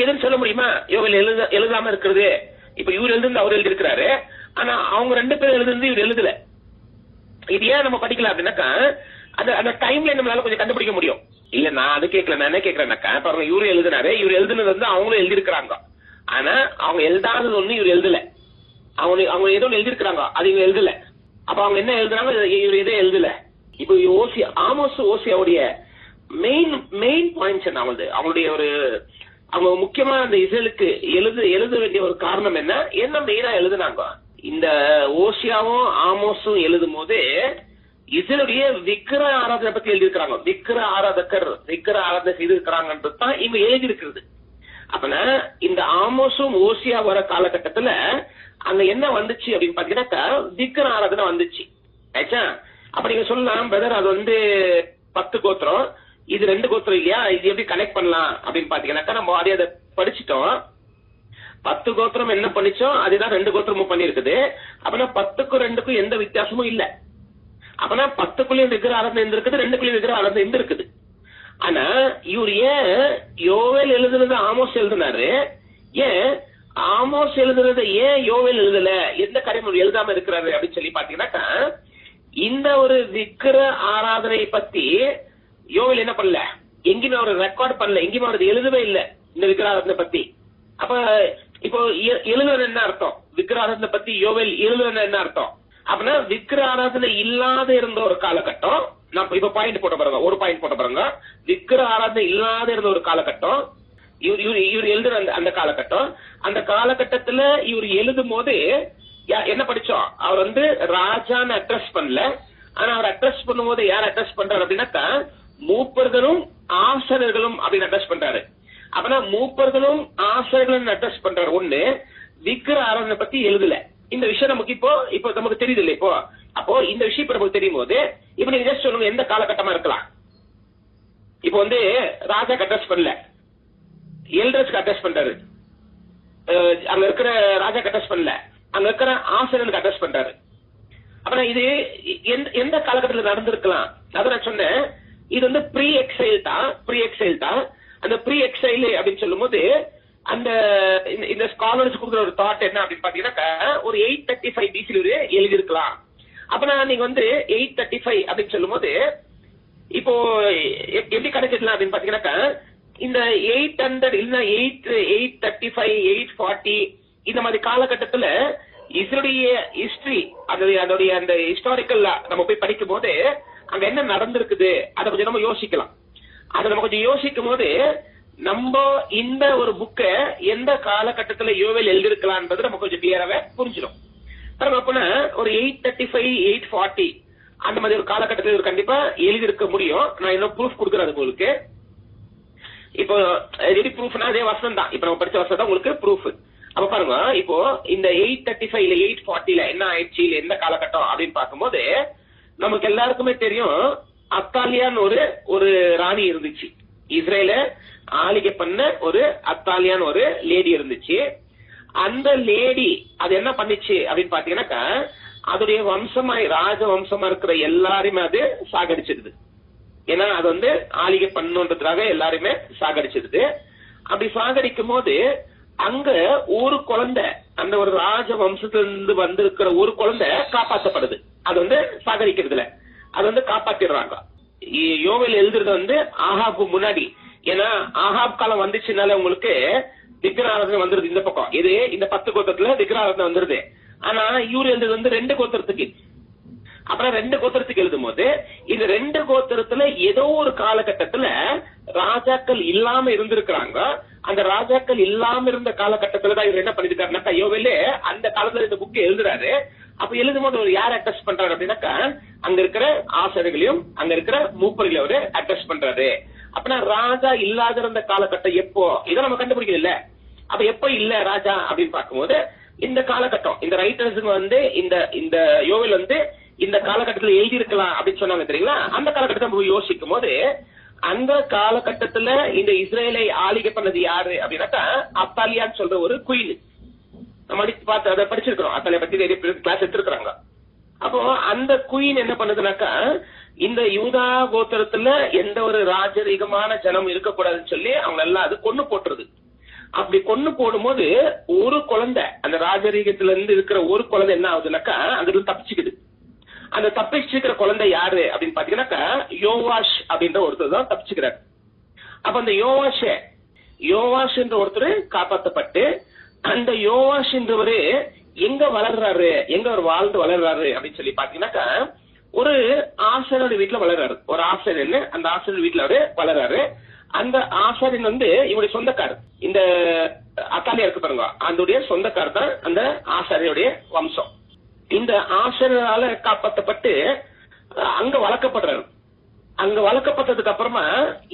A: எதுன்னு சொல்ல முடியுமா? யோவேல் எழுதாம இருக்கிறது. இப்ப இவர் எழுதுந்து அவர் எழுதியிருக்கிறாரு. ஆனா அவங்க ரெண்டு பேரும் எழுதுந்து இவர் எழுதல. இது ஏன் நம்ம படிக்கலாம் அப்படின்னாக்கா அந்த டைம்ல நம்மளால கொஞ்சம் கண்டுபிடிக்க முடியும். இல்ல நான் அது கேட்கல, நான் என்ன கேட்கிறேன்னாக்கா பாருங்க, இவரு எழுதினாரு, இவர் எழுதுனது வந்து அவங்களும் எழுதியிருக்கிறாங்க. ஆனா அவங்க எழுதாதது ஒண்ணு இவர் எழுதல. அவங்க ஏதோ எழுதியிருக்கிறாங்க, அது இவங்க எழுதல. அப்ப அவங்க என்ன எழுதுறாங்க, இவர் எதோ எழுதல. இப்ப ஆமோஸ் ஓசியாவுடைய மெயின் பாயிண்ட்ஸ் என்ன? அவங்களுடைய ஒரு அவங்க முக்கியமா அந்த இஸ்ரேலுக்கு எழுத வேண்டிய ஒரு காரணம் என்ன மெயினா எழுதுனாங்க, இந்த ஓசியாவும் ஆமோஸும் எழுதும் போது இஸ்ரேலுடைய விக்கிர ஆராதனை பத்தி எழுதியிருக்கிறாங்க. விக்கிர ஆராதனை செய்திருக்கிறாங்கன்றது தான் இவங்க எழுதி இருக்கிறது. அப்பனா இந்த ஆமோஸும் ஓசியா வர காலகட்டத்துல அங்க என்ன வந்துச்சு அப்படின்னு பாத்தீங்கன்னாக்கா விக்கிர ஆராதனை வந்துச்சு. ஆச்சா, அப்ப நீங்க சொல்லலாம் பிரதர் அது 10 கோத்திரம், இது 2 கோத்திரம் இல்லையா, இது எப்படி கனெக்ட் பண்ணலாம் அப்படின்னு பாத்தீங்கன்னாக்கா நம்ம அதை படிச்சுட்டோம். 10 கோத்திரம் என்ன பண்ணிச்சோம் அதுதான் 2 கோத்திரமும் பண்ணிருக்குது. அப்பனா 10க்கும் 2க்கும் எந்த வித்தியாசமும் இல்ல. அப்பனா 10க்குள்ளயும் விக்கிர ஆராதனை இருந்திருக்குது, 2க்குள்ளயும் விக்கிர ஆராதனை இருந்திருக்குது. ஆனா இவர் ஏன் யோவேல் எழுதுனது ஆமோஸ் எழுதினாரு, ஏன் ஆமோஸ் எழுதுனது ஏன் யோவேல் எழுதல, எந்த காரியம் எழுதாம இருக்கிறாரு அப்படின்னு சொல்லி பாத்தீங்கன்னாக்கா இந்த ஒரு விக்கிர ஆராதனை பத்தி யோவேல் என்ன பண்ணல, எங்கேயுமே ஒரு ரெக்கார்ட் பண்ணல, எங்கேயுமே அவர் எழுதவே இல்லை இந்த விக்கிர ஆராதனை பத்தி. அப்ப இப்போ எழுதுன என்ன அர்த்தம், விக்கிர ஆராதனை பத்தி யோவேல் எழுதுன என்ன அர்த்தம் அப்படின்னா விக்கிர ஆராதனை இல்லாத இருந்த ஒரு காலகட்டம். நான் இப்ப பாயிண்ட் போட்ட பாருங்க, ஒரு பாயிண்ட் போட்ட பாருங்க. விக்கிர ஆராதனை இல்லாத இருந்த ஒரு காலகட்டம் இவர் எழுதுற அந்த காலகட்டம். அந்த காலகட்டத்துல இவர் எழுதும் போது என்ன படிச்சோம், அவர் ராஜான்னு அட்ரஸ் பண்ணல. ஆனா அவர் அட்ரஸ் பண்ணும்போது யார் அட்ரஸ் பண்றாரு அப்படின்னாக்கா மூப்பர்களும் ஆசிரியர்களும் அப்படின்னு அட்ரஸ் பண்றாரு. அப்பனா மூப்பர்களும் ஆசிரியர்களும் அட்ரஸ் பண்றாரு. ஒண்ணு, விக்கிர ஆராதனை பத்தி எழுதல. இந்த விஷயம் நமக்கு இப்போ நமக்கு தெரியுது இல்ல. இப்போ அப்போ இந்த விஷயம் இப்ப நமக்கு தெரியும் போது இப்ப நீங்க ஜஸ்ட் சொல்லுங்க எந்த காலகட்டமா இருக்கலாம். இப்போ ராஜா அட்ரஸ் பண்ணல, எல்டர்ஸ்க்கு அட்ரஸ் பண்றாரு. அங்க இருக்கிற ராஜா அட்ரஸ் பண்ணல, அங்க இருக்கிற ஆசிரியர்களுக்கு அட்ரஸ் பண்றாரு. அப்ப இது எந்த காலகட்டத்தில் நடந்திருக்கலாம் அத நான் சொன்னேன். இது ப்ரீ எக்ஸைல் தான். அந்த ப்ரீ எக்ஸைல் அப்படின்னு சொல்லும் போது அந்த இந்த ஸ்காலர்ஸ் கொடுக்குற ஒரு தாட் என்ன அப்படின்னு பாத்தீங்கன்னா ஒரு 835 BC எழுதி இருக்கலாம். அப்பனா நீங்க 835 அப்படின்னு சொல்லும் போது இப்போ எப்படி கிடைச்சிடலாம் அப்படின்னு பாத்தீங்கன்னாக்கா இந்த 800 இல்ல 835 840 இந்த மாதிரி காலகட்டத்துல இஸ்ரேலுடைய ஹிஸ்டரி அதோடைய அந்த ஹிஸ்டாரிக்கல் நம்ம போய் படிக்கும் போது அங்க என்ன நடந்திருக்குது அதை கொஞ்சம் நம்ம யோசிக்கலாம். அதை நம்ம கொஞ்சம் யோசிக்கும் போது நம்ம இந்த ஒரு புக்க எந்த காலகட்டத்துல யோவேல் எழுதிருக்கலாம்ன்றது நம்ம கொஞ்சம் கிளியராவே புரிஞ்சிடும். அப்படின்னா ஒரு 835 840 அந்த மாதிரி ஒரு காலகட்டத்தில் கண்டிப்பா எழுதியிருக்க முடியும். நான் இன்னும் ப்ரூஃப் கொடுக்குறேன் உங்களுக்கு. இப்போ ரெடி ப்ரூஃப்னா அதே வசனம் தான், இப்ப நம்ம படிச்ச வசனம் தான் உங்களுக்கு ப்ரூஃப். அப்ப பாருங்க, இப்போ இந்த 835 840 என்ன ஆயிடுச்சு, இல்ல எந்த காலகட்டம் அப்படின்னு பார்க்கும்போது நமக்கு எல்லாருக்குமே தெரியும் அத்தாலியான்னு ஒரு ராணி இருந்துச்சு. இஸ்ரேல ஆளுகை பண்ண ஒரு அத்தாலியான்னு ஒரு லேடி இருந்துச்சு. அந்த லேடி அது என்ன பண்ணிச்சு அப்படின்னு பாத்தீங்கன்னாக்கா அதோடைய வம்சமா ராஜ வம்சமா இருக்கிற எல்லாருமே அது சாகடிச்சிருது. ஏன்னா அது ஆளுகை பண்ணுன்றதுக்காக எல்லாருமே சாகடிச்சிருது. அப்படி சாகடிக்கும் போது அங்க ஒரு குழந்தை, அந்த ஒரு ராஜ வம்சத்திலிருந்து வந்திருக்கிற ஒரு குழந்தை காப்பாற்றப்படுது. அது சாகடிக்கிறதுல அது காப்பாத்திடுறாங்க. யோவேல் எழுதுறது ஆஹாபு முன்னாடி. ஏன்னா ஆஹாப் காலம் வந்துச்சுனால உங்களுக்கு விக்கிர ஆராதனை வந்துருது இந்த பக்கம். இது இந்த 10 கோத்திரத்துல விக்கிர ஆராதனை வந்துருது. ஆனா இவரு எழுதுறது 2 கோத்திரத்துக்கு. அப்புறம் 2 கோத்திரத்துக்கு எழுதும் போது இந்த 2 கோத்திரத்துல ஏதோ ஒரு காலகட்டத்துல ராஜாக்கள் இல்லாம இருந்திருக்கிறாங்க. அந்த ராஜாக்கள் இல்லாம இருந்த காலகட்டத்துலதான் இவர் என்ன பண்ணிருக்காருனாக்கா யோவேல் அந்த காலத்துல இந்த புக் எழுதுறாரு. அப்ப எழுதும் போது ஒரு யார் அட்ரஸ் பண்றாரு அப்படின்னாக்கா அங்க இருக்கிற ஆசிரியர்களையும் அங்க இருக்கிற மூப்பர்களையும் அவரு அட்ரஸ் பண்றாரு. அப்படின்னா ராஜா இல்லாத இருந்த காலகட்டம் எப்போ இதை நம்ம கண்டுபிடிக்கல இல்ல. அப்ப எப்ப இல்ல ராஜா அப்படின்னு பார்க்கும்போது இந்த காலகட்டம் இந்த ரைட்டர்ஸுக்கு இந்த யோவேல் இந்த காலகட்டத்துல எழுதி இருக்கலாம் அப்படின்னு சொன்னாங்க தெரியுங்களா. அந்த காலகட்டத்தை நம்ம யோசிக்கும் போது அந்த காலகட்டத்துல இந்த இஸ்ரேலை ஆளுகை பண்ணது யாரு அப்படின்னாக்கா அத்தாலியான்னு சொல்ற ஒரு குயின். நம்ம பார்த்து அதை படிச்சிருக்கிறோம், அத்தாலியா பத்தி கிளாஸ் எடுத்திருக்கிறாங்க. அப்போ அந்த குயின் என்ன பண்ணுதுனாக்கா இந்த யூதா கோத்திரத்துல எந்த ஒரு ராஜரீகமான ஜனம் இருக்கக்கூடாதுன்னு சொல்லி அவங்க எல்லாம் அது கொன்னு போட்டுருது. அப்படி கொன்னு போடும்போது ஒரு குழந்தை அந்த ராஜரீகத்துல இருந்து இருக்கிற ஒரு குழந்தை என்ன ஆகுதுனாக்கா அங்க தப்பிச்சுக்குது. அந்த தப்பிச்சுக்கிற குழந்தை யாரு அப்படின்னு பாத்தீங்கன்னாக்கா யோவாஷ் அப்படின்ற ஒருத்தர் தான் தப்பிச்சுக்கிறார். அப்ப அந்த யோவாஷ் என்ற ஒருத்தர் காப்பாற்றப்பட்டு அந்த யோவாஷ் என்றவரு எங்க வளர்றாரு, எங்க அவர் வாழ்ந்து வளர்றாரு அப்படின்னு சொல்லி பாத்தீங்கன்னாக்கா ஒரு ஆசிரியர் வீட்டுல வளர்றாரு. ஒரு ஆசிரியர் அந்த ஆசிரியர் வீட்டுல அவரு வளர்றாரு. அந்த ஆசாரியன் வந்து இவருடைய சொந்தக்காரர். இந்த அத்தாலியா இருக்கு பாருங்க, அதோடைய சொந்தக்காரர் தான் அந்த ஆசாரியுடைய வம்சம். இந்த ஆசாரியரால காப்பாற்றப்பட்டு அங்க வளர்க்கப்படுறாரு. அங்க வளர்க்கப்பட்டதுக்கு அப்புறமா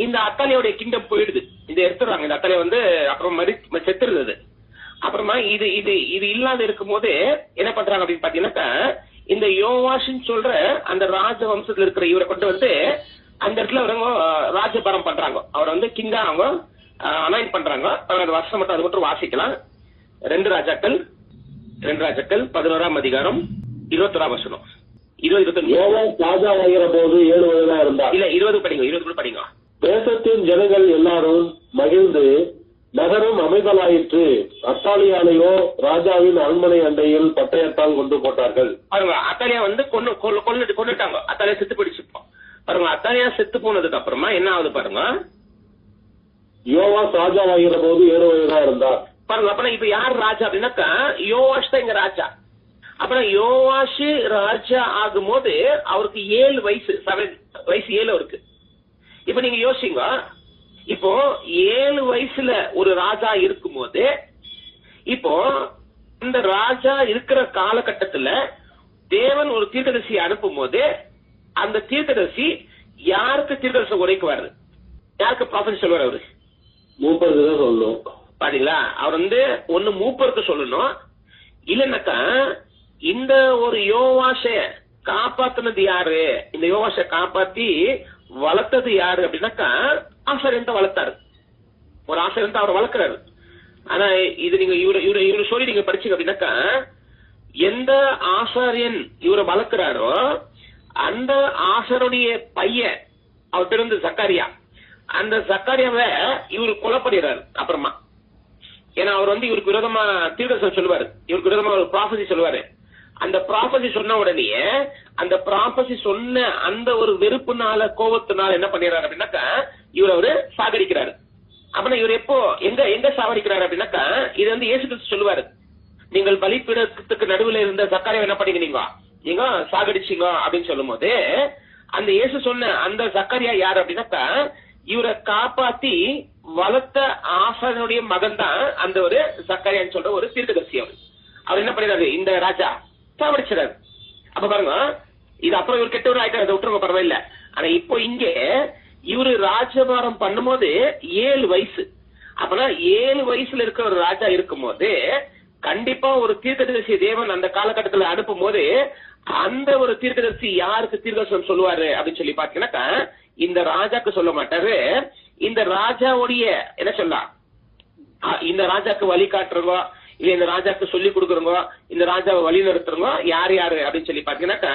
A: இந்த அத்தாலியோடைய கிங்டம் போயிடுது. இந்த எடுத்துறாங்க இந்த அத்தாலியா வந்து அப்புறம் செத்துருது. அப்புறமா இது இது இது இல்லாத இருக்கும் போது என்ன பண்றாங்க அப்படின்னு பாத்தீங்கன்னாக்கா, இந்த யோவாஷின்னு சொல்ற அந்த ராஜ வம்சத்துல இருக்கிற இவரை கொண்டு வந்து அந்த இடத்துல அவங்க ராஜபாரம் பண்றாங்க. அவரை வந்து கிங்கா அவங்க அனாயின் பண்றாங்க. வருஷம் மட்டும் அது மட்டும் வாசிக்கலாம். 2 ராஜாக்கள் 11ஆம் அதிகாரம் 21ஆம் வசனம்.
B: 20 ராஜாவாகிற போது 7 வயதா இருந்தார்.
A: இல்ல 20 படிங்க, 20 படிங்க.
B: தேசத்தின் ஜனங்கள் எல்லாரும் மகிழ்ந்து நகரம் அமைதலாயிற்று. அத்தாலியானையோ ராஜாவின் அரண்மனை அண்டையில் பட்டயத்தால் கொண்டு போட்டார்கள்.
A: பாருங்க, அத்தாலியா வந்து கொண்டுட்டாங்க. அத்தாலியா செத்து போயிடுச்சுப்போம். பாருங்க, அத்தாலியா செத்து போனதுக்கு அப்புறமா என்ன ஆகுது பாருங்க.
B: யோவாஸ் ராஜாவாகிற போது 7 வயதா இருந்தார்.
A: பாருங்க, அப்ப இப்ப யார் ராஜா அப்படின்னாக்கா யோவாஷ் தான் இங்க ராஜா. அப்புறம் யோவாஷ் ராஜா ஆகும் போது அவருக்கு 7 வயசு, 7 வயசு 7 இருக்கு. இப்ப நீங்க யோசிங்க, இப்போ 7 வயசுல ஒரு ராஜா இருக்கும் போது, இப்போ இந்த ராஜா இருக்கிற காலகட்டத்துல தேவன் ஒரு தீர்க்கதரிசி அனுப்பும் போது அந்த தீர்க்கதரிசி யாருக்கு தீர்க்கதரிசி உரைக்குவாரு? யாருக்கு ப்ராஃபெட் சொல்லுவார்? அவரு
B: மூப்பருக்கு தான் சொல்லணும்.
A: பாத்தீங்களா, அவர் வந்து ஒண்ணு மூப்பருக்கு சொல்லணும், இல்லன்னாக்கா இந்த ஒரு யோவாஷ காப்பாத்தினது யாரு, இந்த யோவாஷ காப்பாத்தி வளர்த்தது யாரு அப்படின்னாக்கா ஆசாரியன் தான் வளர்த்தாரு. ஒரு ஆசாரியன் தான் அவர் வளர்க்கிறாரு. ஆனா இது நீங்க இவரு சொல்லி நீங்க படிச்சீங்க அப்படின்னாக்கா, எந்த ஆசாரியன் இவரை வளர்க்கிறாரோ அந்த ஆசாருடைய பையன், அவர் பேர் வந்து சக்காரியா, அந்த சக்காரியாவை இவரு கொலை பண்ணிடுறாரு. அப்புறமா ஏன்னா அவர் வந்து இவருக்கு விரோதமா தீர்க்கதரிசனம் சொல்லுவாரு, இவருக்கு விரோதமா ஒரு ப்ராஃபஸி சொல்லுவாரு. அந்த ப்ராஃபஸி சொன்ன உடனே அந்த ப்ராஃபஸி சொன்ன அந்த ஒரு வெறுப்புனால கோபத்தினால என்ன பண்ணிடுறாரு அப்படின்னாக்கா இவர் அவரு சாகடிக்கிறாரு. அப்படின்னா இவர் எப்போ எங்க சாகடிக்கிறாரு அப்படின்னாக்கா, இது வந்து இயேசு கிறிஸ்து சொல்லுவாரு, நீங்கள் பலிபீடத்துக்கு நடுவில் இருந்த சக்காரியை என்ன பண்ணீங்க, நீங்க சாகடிச்சீங்க அப்படின்னு சொல்லும் போது அந்த இயேசு சொன்ன அந்த சக்காரியா யாரு அப்படின்னாக்கா இவரை காப்பாத்தி வளர்த்த ஆசாரியனுடைய மகன் தான் அந்த ஒரு சக்காரியான்னு சொல்ற ஒரு தீர்க்கதரிசி. அவர் என்ன பண்ணிடுறாரு, இந்த ராஜா சாவடிச்சிடாரு. அப்ப பாருங்க, இது அப்புறம் இவர் கெட்டவர் ஆயிட்டாரு, அதை விட்டுருங்க, பரவாயில்ல. ஆனா இப்போ இங்க இவரு ராஜபாரம் பண்ணும் போது 7 வயசு. அப்பனா 7 வயசுல இருக்கிற ஒரு ராஜா இருக்கும் போது கண்டிப்பா ஒரு தீர்க்கதரிசி தேவன் அந்த காலகட்டத்துல அனுப்பும் போது அந்த ஒரு தீர்க்கதரிசி யாருக்கு தீர்க்கதரிசனம் சொல்லுவாரு அப்படின்னு சொல்லி பாத்தீங்கன்னாக்கா இந்த ராஜாக்கு சொல்ல மாட்டாரு, இந்த ராஜாவுடைய என்ன சொல்லலாம், இந்த ராஜாக்கு வழி காட்டுறவங்க, இல்ல இந்த ராஜாக்கு சொல்லி கொடுக்குறவங்க, இந்த ராஜாவை வழி நடத்துறவங்க யாரு யாரு அப்படின்னு சொல்லி பாத்தீங்கன்னாக்கா,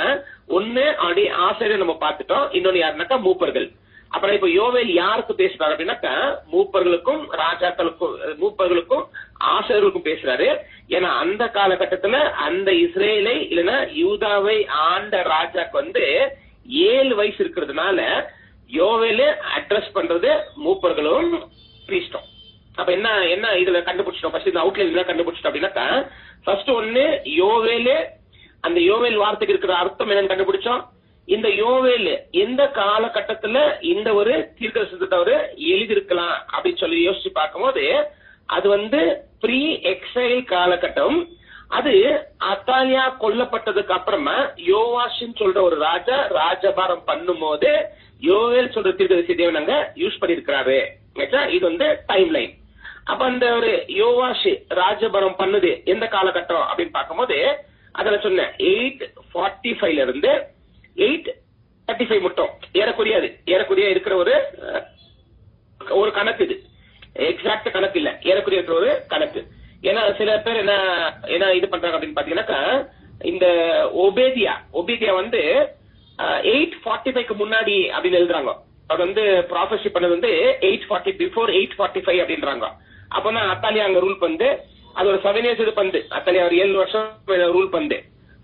A: ஒண்ணு அப்படியே ஆசிரியர் நம்ம பார்த்துட்டோம், இன்னொன்னு யாருனாக்கா மூப்பர்கள். அப்புறம் இப்ப யோவேல் யாருக்கு பேசுறாரு அப்படின்னாக்கா மூப்பர்களுக்கும் ராஜாக்களுக்கும், மூப்பர்களுக்கும் ஆசிரியர்களுக்கும் பேசுறாரு. ஏன்னா அந்த காலகட்டத்துல அந்த இஸ்ரேலை இல்லைன்னா யூதாவை ஆண்ட ராஜாக்கு வந்து 7 வயசு இருக்கிறதுனால யோவேலு அட்ரஸ் பண்றது மூப்பர்களும் பிரீஸ்டும். அப்ப என்ன என்ன இதுல கண்டுபிடிச்சிட்டோம், ஃபர்ஸ்ட் இந்த அவுட்லைன் என்ன கண்டுபிடிச்சிட்டோம் அப்படின்னாக்கா, ஃபர்ஸ்ட் ஒண்ணு யோவேலு, அந்த யோவேல் வார்த்தைக்கு இருக்கிற அர்த்தம் என்னன்னு கண்டுபிடிச்சோம். இந்த யோவேல் எந்த காலகட்டத்துல இந்த ஒரு தீர்க்கதரிசனத்தை அவரு எழுதியிருக்கலாம் அப்படின்னு சொல்லி யோசிச்சு பார்க்கும்போது அது வந்து ப்ரீ எக்ஸைல் காலகட்டம். அது அத்தாலியா கொல்லப்பட்டதுக்கு அப்புறமா யோவாஷின்னு சொல்ற ஒரு ராஜா ராஜபாரம் பண்ணும் போது யோவேல் சொல்ற தீர்க்கதரிசி தேவன் அங்க யூஸ் பண்ணிருக்கிறாரு. இது வந்து டைம் லைன். அப்ப அந்த ஒரு யோவாஷ் ராஜபாரம் பண்ணுது எந்த காலகட்டம் அப்படின்னு பார்க்கும்போது அதுல சொன்ன 845 இருந்து 835 மட்டும் ஏறக்குறைய இருக்கிற ஒரு கணக்கு. இது எக்ஸாக்ட் கணக்கு இல்ல, ஏறக்குறைய இருக்கிற ஒரு கணக்கு. ஏன்னா சில பேர் என்ன இது பண்றாங்க அப்படின்னு பாத்தீங்கன்னாக்கா, இந்த ஒபேதியா வந்து 845க்கு முன்னாடி அப்படின்னு எழுதுறாங்க. அவர் வந்து ப்ராஃபஸி பண்ணது வந்து 840 பிஃபோர் 845 அப்படின்றாங்க. அப்பனா அத்தாலியா அங்க ரூல் பண்ணு, அது ஒரு 7 years இது பண்ணு. அத்தாலியா ஒரு 7 வருஷம் ரூல் பண்ணு.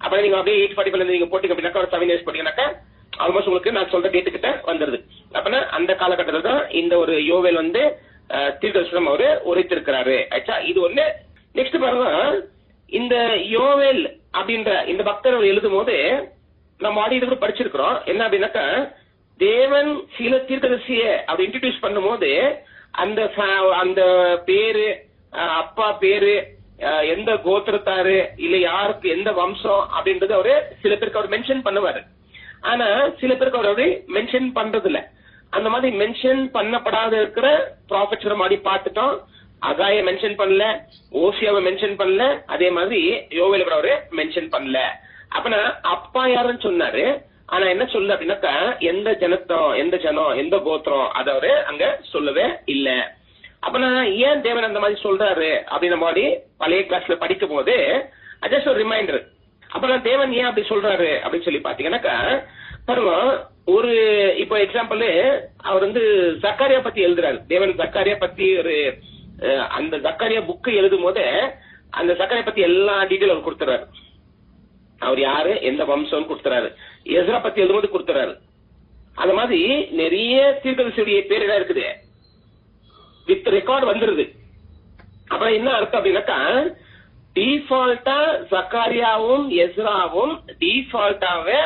A: அப்ப நீங்க அப்படியே 845 நீங்க போட்டீங்க அப்படின்னாக்கா ஒரு 7 years போட்டீங்கன்னாக்கா ஆல்மோஸ்ட் உங்களுக்கு நான் சொல்ற டேட்டு கிட்ட வந்துருது. அப்பனா அந்த காலகட்டத்தில் தான் இந்த ஒரு யோவேல் வந்து தீர்க்கதரிசனம் அவரு உரைத்திருக்கிறாரு. ஆச்சா, இது ஒண்ணு. நெக்ஸ்ட் பாருங்க, இந்த யோவேல் அப்படின்ற இந்த பக்தர் எழுதும் போது நம்ம ஆடி இது கூட படிச்சிருக்கிறோம். என்ன அப்படின்னாக்கா, தேவன் சில தீர்க்கதரிசிய அப்படி இன்ட்ரோடியூஸ் பண்ணும் போது அந்த பேரு, அப்பா பேரு, எந்த கோத்திரத்தாரு, இல்ல யாருக்கு எந்த வம்சம் அப்படின்றது அவரு சில பேருக்கு அவர் மென்ஷன் பண்ணுவாரு. ஆனா சில பேருக்கு அவர் மென்ஷன் பண்றது இல்ல. அந்த மாதிரி மென்ஷன் பண்ணப்படாத இருக்கிற ப்ராஃபெட்ஸ் மாதிரி பார்த்துட்டோம். அகாய மென்ஷன் பண்ணல, ஓசியாவை மென்ஷன் பண்ணல, அதே மாதிரி யோவேல் அவரு மென்ஷன் பண்ணல. அப்ப அப்பா யாருன்னு சொன்னாரு, ஆனா என்ன சொல்ல அப்படின்னாக்கா எந்த ஜனம் எந்த கோத்திரம் அதை அவரு அங்க சொல்லவே இல்ல. அப்ப ஏன் தேவன் அந்த மாதிரி சொல்றாரு அப்படின்ற மாதிரி பழைய கிளாஸ்ல படிக்கும் போது ஜஸ்ட் ஒரு ரிமைண்டர். அப்ப தேவன் ஏன் அப்படி சொல்றாரு அப்படின்னு சொல்லி பாத்தீங்கன்னாக்கா பாருங்க, ஒரு இப்போ எக்ஸாம்பிள் அவர் ஜக்காரியா பத்தி எழுதுறாரு. தேவன் ஜக்காரியா பத்தி ஒரு அந்த ஜக்காரியா புக் எழுதும் போது அந்த ஜக்காரியா பத்தி எல்லா டீட்டெயில் அவர் கொடுத்துறாரு. அவர் யாரு, எந்த வம்சம் கொடுத்துறாரு. எஸ்ரா பத்தி எழுதும்போது கொடுத்துறாரு. அந்த மாதிரி நிறைய தீர்க்கதரிசியுடைய பேர் என்ன இருக்குது, வித் ரெக்கார்ட் வந்துருது. அப்புறம் என்ன அர்த்தம் அப்படின்னாக்கா டிஃபால்ட்டா ஜக்காரியாவும் எஸ்ராவும் டிஃபால்ட்டாவே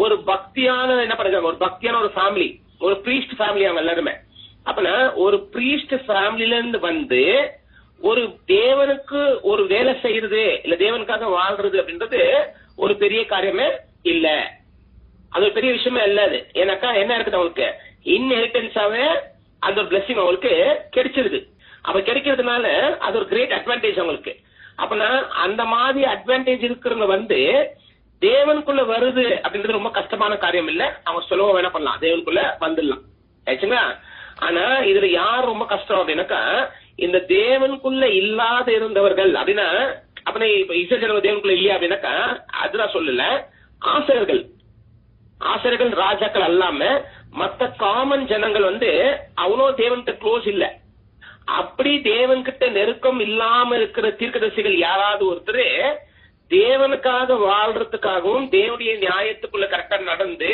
A: ஒரு பக்தியான என்ன பண்ணுறாங்க, ஒரு பக்தியான ஒரு ஃபேமிலி, ஒரு பிரீஸ்ட் ஃபேமிலி அவங்க எல்லாருமே. அப்பனா ஒரு பிரீஸ்ட் ஃபேமிலில இருந்து ஒரு தேவனுக்கு ஒரு வேலை செய்யறது இல்ல தேவனுக்காக வாழ்றது அப்படின்றது ஒரு பெரிய காரியமே இல்ல. அது ஒரு பெரிய விஷயமே இல்ல. அது ஏன்னாக்கா என்ன இருக்குது, அவங்களுக்கு இன்ஹெரிட்டன்ஸாவே அந்த ஒரு பிளெஸிங் அவங்களுக்கு கிடைச்சிருது. அப்ப கிடைக்கிறதுனால அது ஒரு கிரேட் அட்வான்டேஜ் அவங்களுக்கு. அப்பனா அந்த மாதிரி அட்வான்டேஜ் இருக்கிறவங்க தேவனுக்குள்ள வருது அப்படின்றது ரொம்ப கஷ்டமான காரியம் இல்ல. அவங்க சுலபமா வேணா பண்ணலாம், தேவனுக்குள்ள வந்துடலாம் ஆச்சுங்களா. ஆனா இதுல யார் ரொம்ப கஷ்டம் அப்படின்னாக்கா இந்த தேவனுக்குள்ள இல்லாத இருந்தவர்கள் அப்படின்னா, அப்ப இஸ்ரவேல் தேவனுக்குள்ள இல்லையா அப்படின்னாக்கா அதுதான் சொல்லல. ஆசிரியர்கள் ராஜாக்கள் அல்லாம மத்த காமன் ஜனங்கள் அவ்வளவு தேவன்கிட்ட க்ளோஸ் இல்ல. அப்படி தேவன்கிட்ட நெருக்கம் இல்லாம இருக்கிற தீர்க்கதரிசிகள் யாராவது ஒருத்தர் தேவனுக்காக வாழ்றதுக்காகவும் தேவனுடைய நியாயத்துக்குள்ள கரெக்டா நடந்து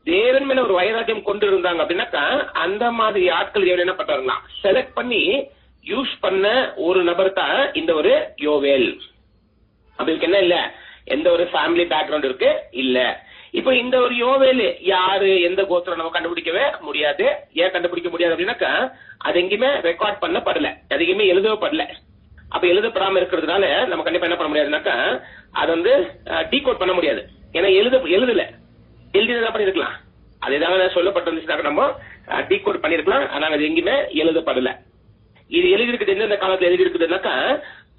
A: தேவன் மேல ஒரு வைராக்கியம் கொண்டு இருந்தாங்க அப்படின்னாக்கா அந்த மாதிரி ஆட்கள் என்ன பண்றாங்களா செலக்ட் பண்ணி யூஸ் பண்ண ஒரு நபர் தான் இந்த ஒரு யோவேல். அவருக்கு என்ன இல்ல, எந்த ஒரு ஃபேமிலி பேக்ரவுண்ட் இருக்கு இல்ல. இப்ப இந்த ஒரு யோவேல் யாரு, எந்த கோத்திரம் நம்ம கண்டுபிடிக்கவே முடியாது. ஏன் கண்டுபிடிக்க முடியாது அப்படின்னாக்கா அது எங்கேயுமே ரெக்கார்ட் பண்ணப்படல, அது எங்கேயுமே எழுதப்படல. அப்ப எழுதப்படாம இருக்கிறதுனால நம்ம கண்டிப்பா என்ன பண்ண முடியாதுனாக்கா அது டீகோட் பண்ண முடியாது. ஏன்னா எழுதல, எழுதிதான் பண்ணிருக்கலாம். அது ஏதாவது சொல்லப்பட்டிருந்துச்சுனாக்க நம்ம டீகோட் பண்ணிருக்கலாம். ஆனா அது எங்கேயுமே எழுதப்படல. இது எழுதி இருக்குது எந்தெந்த காலத்துல எழுதி இருக்குதுனாக்கா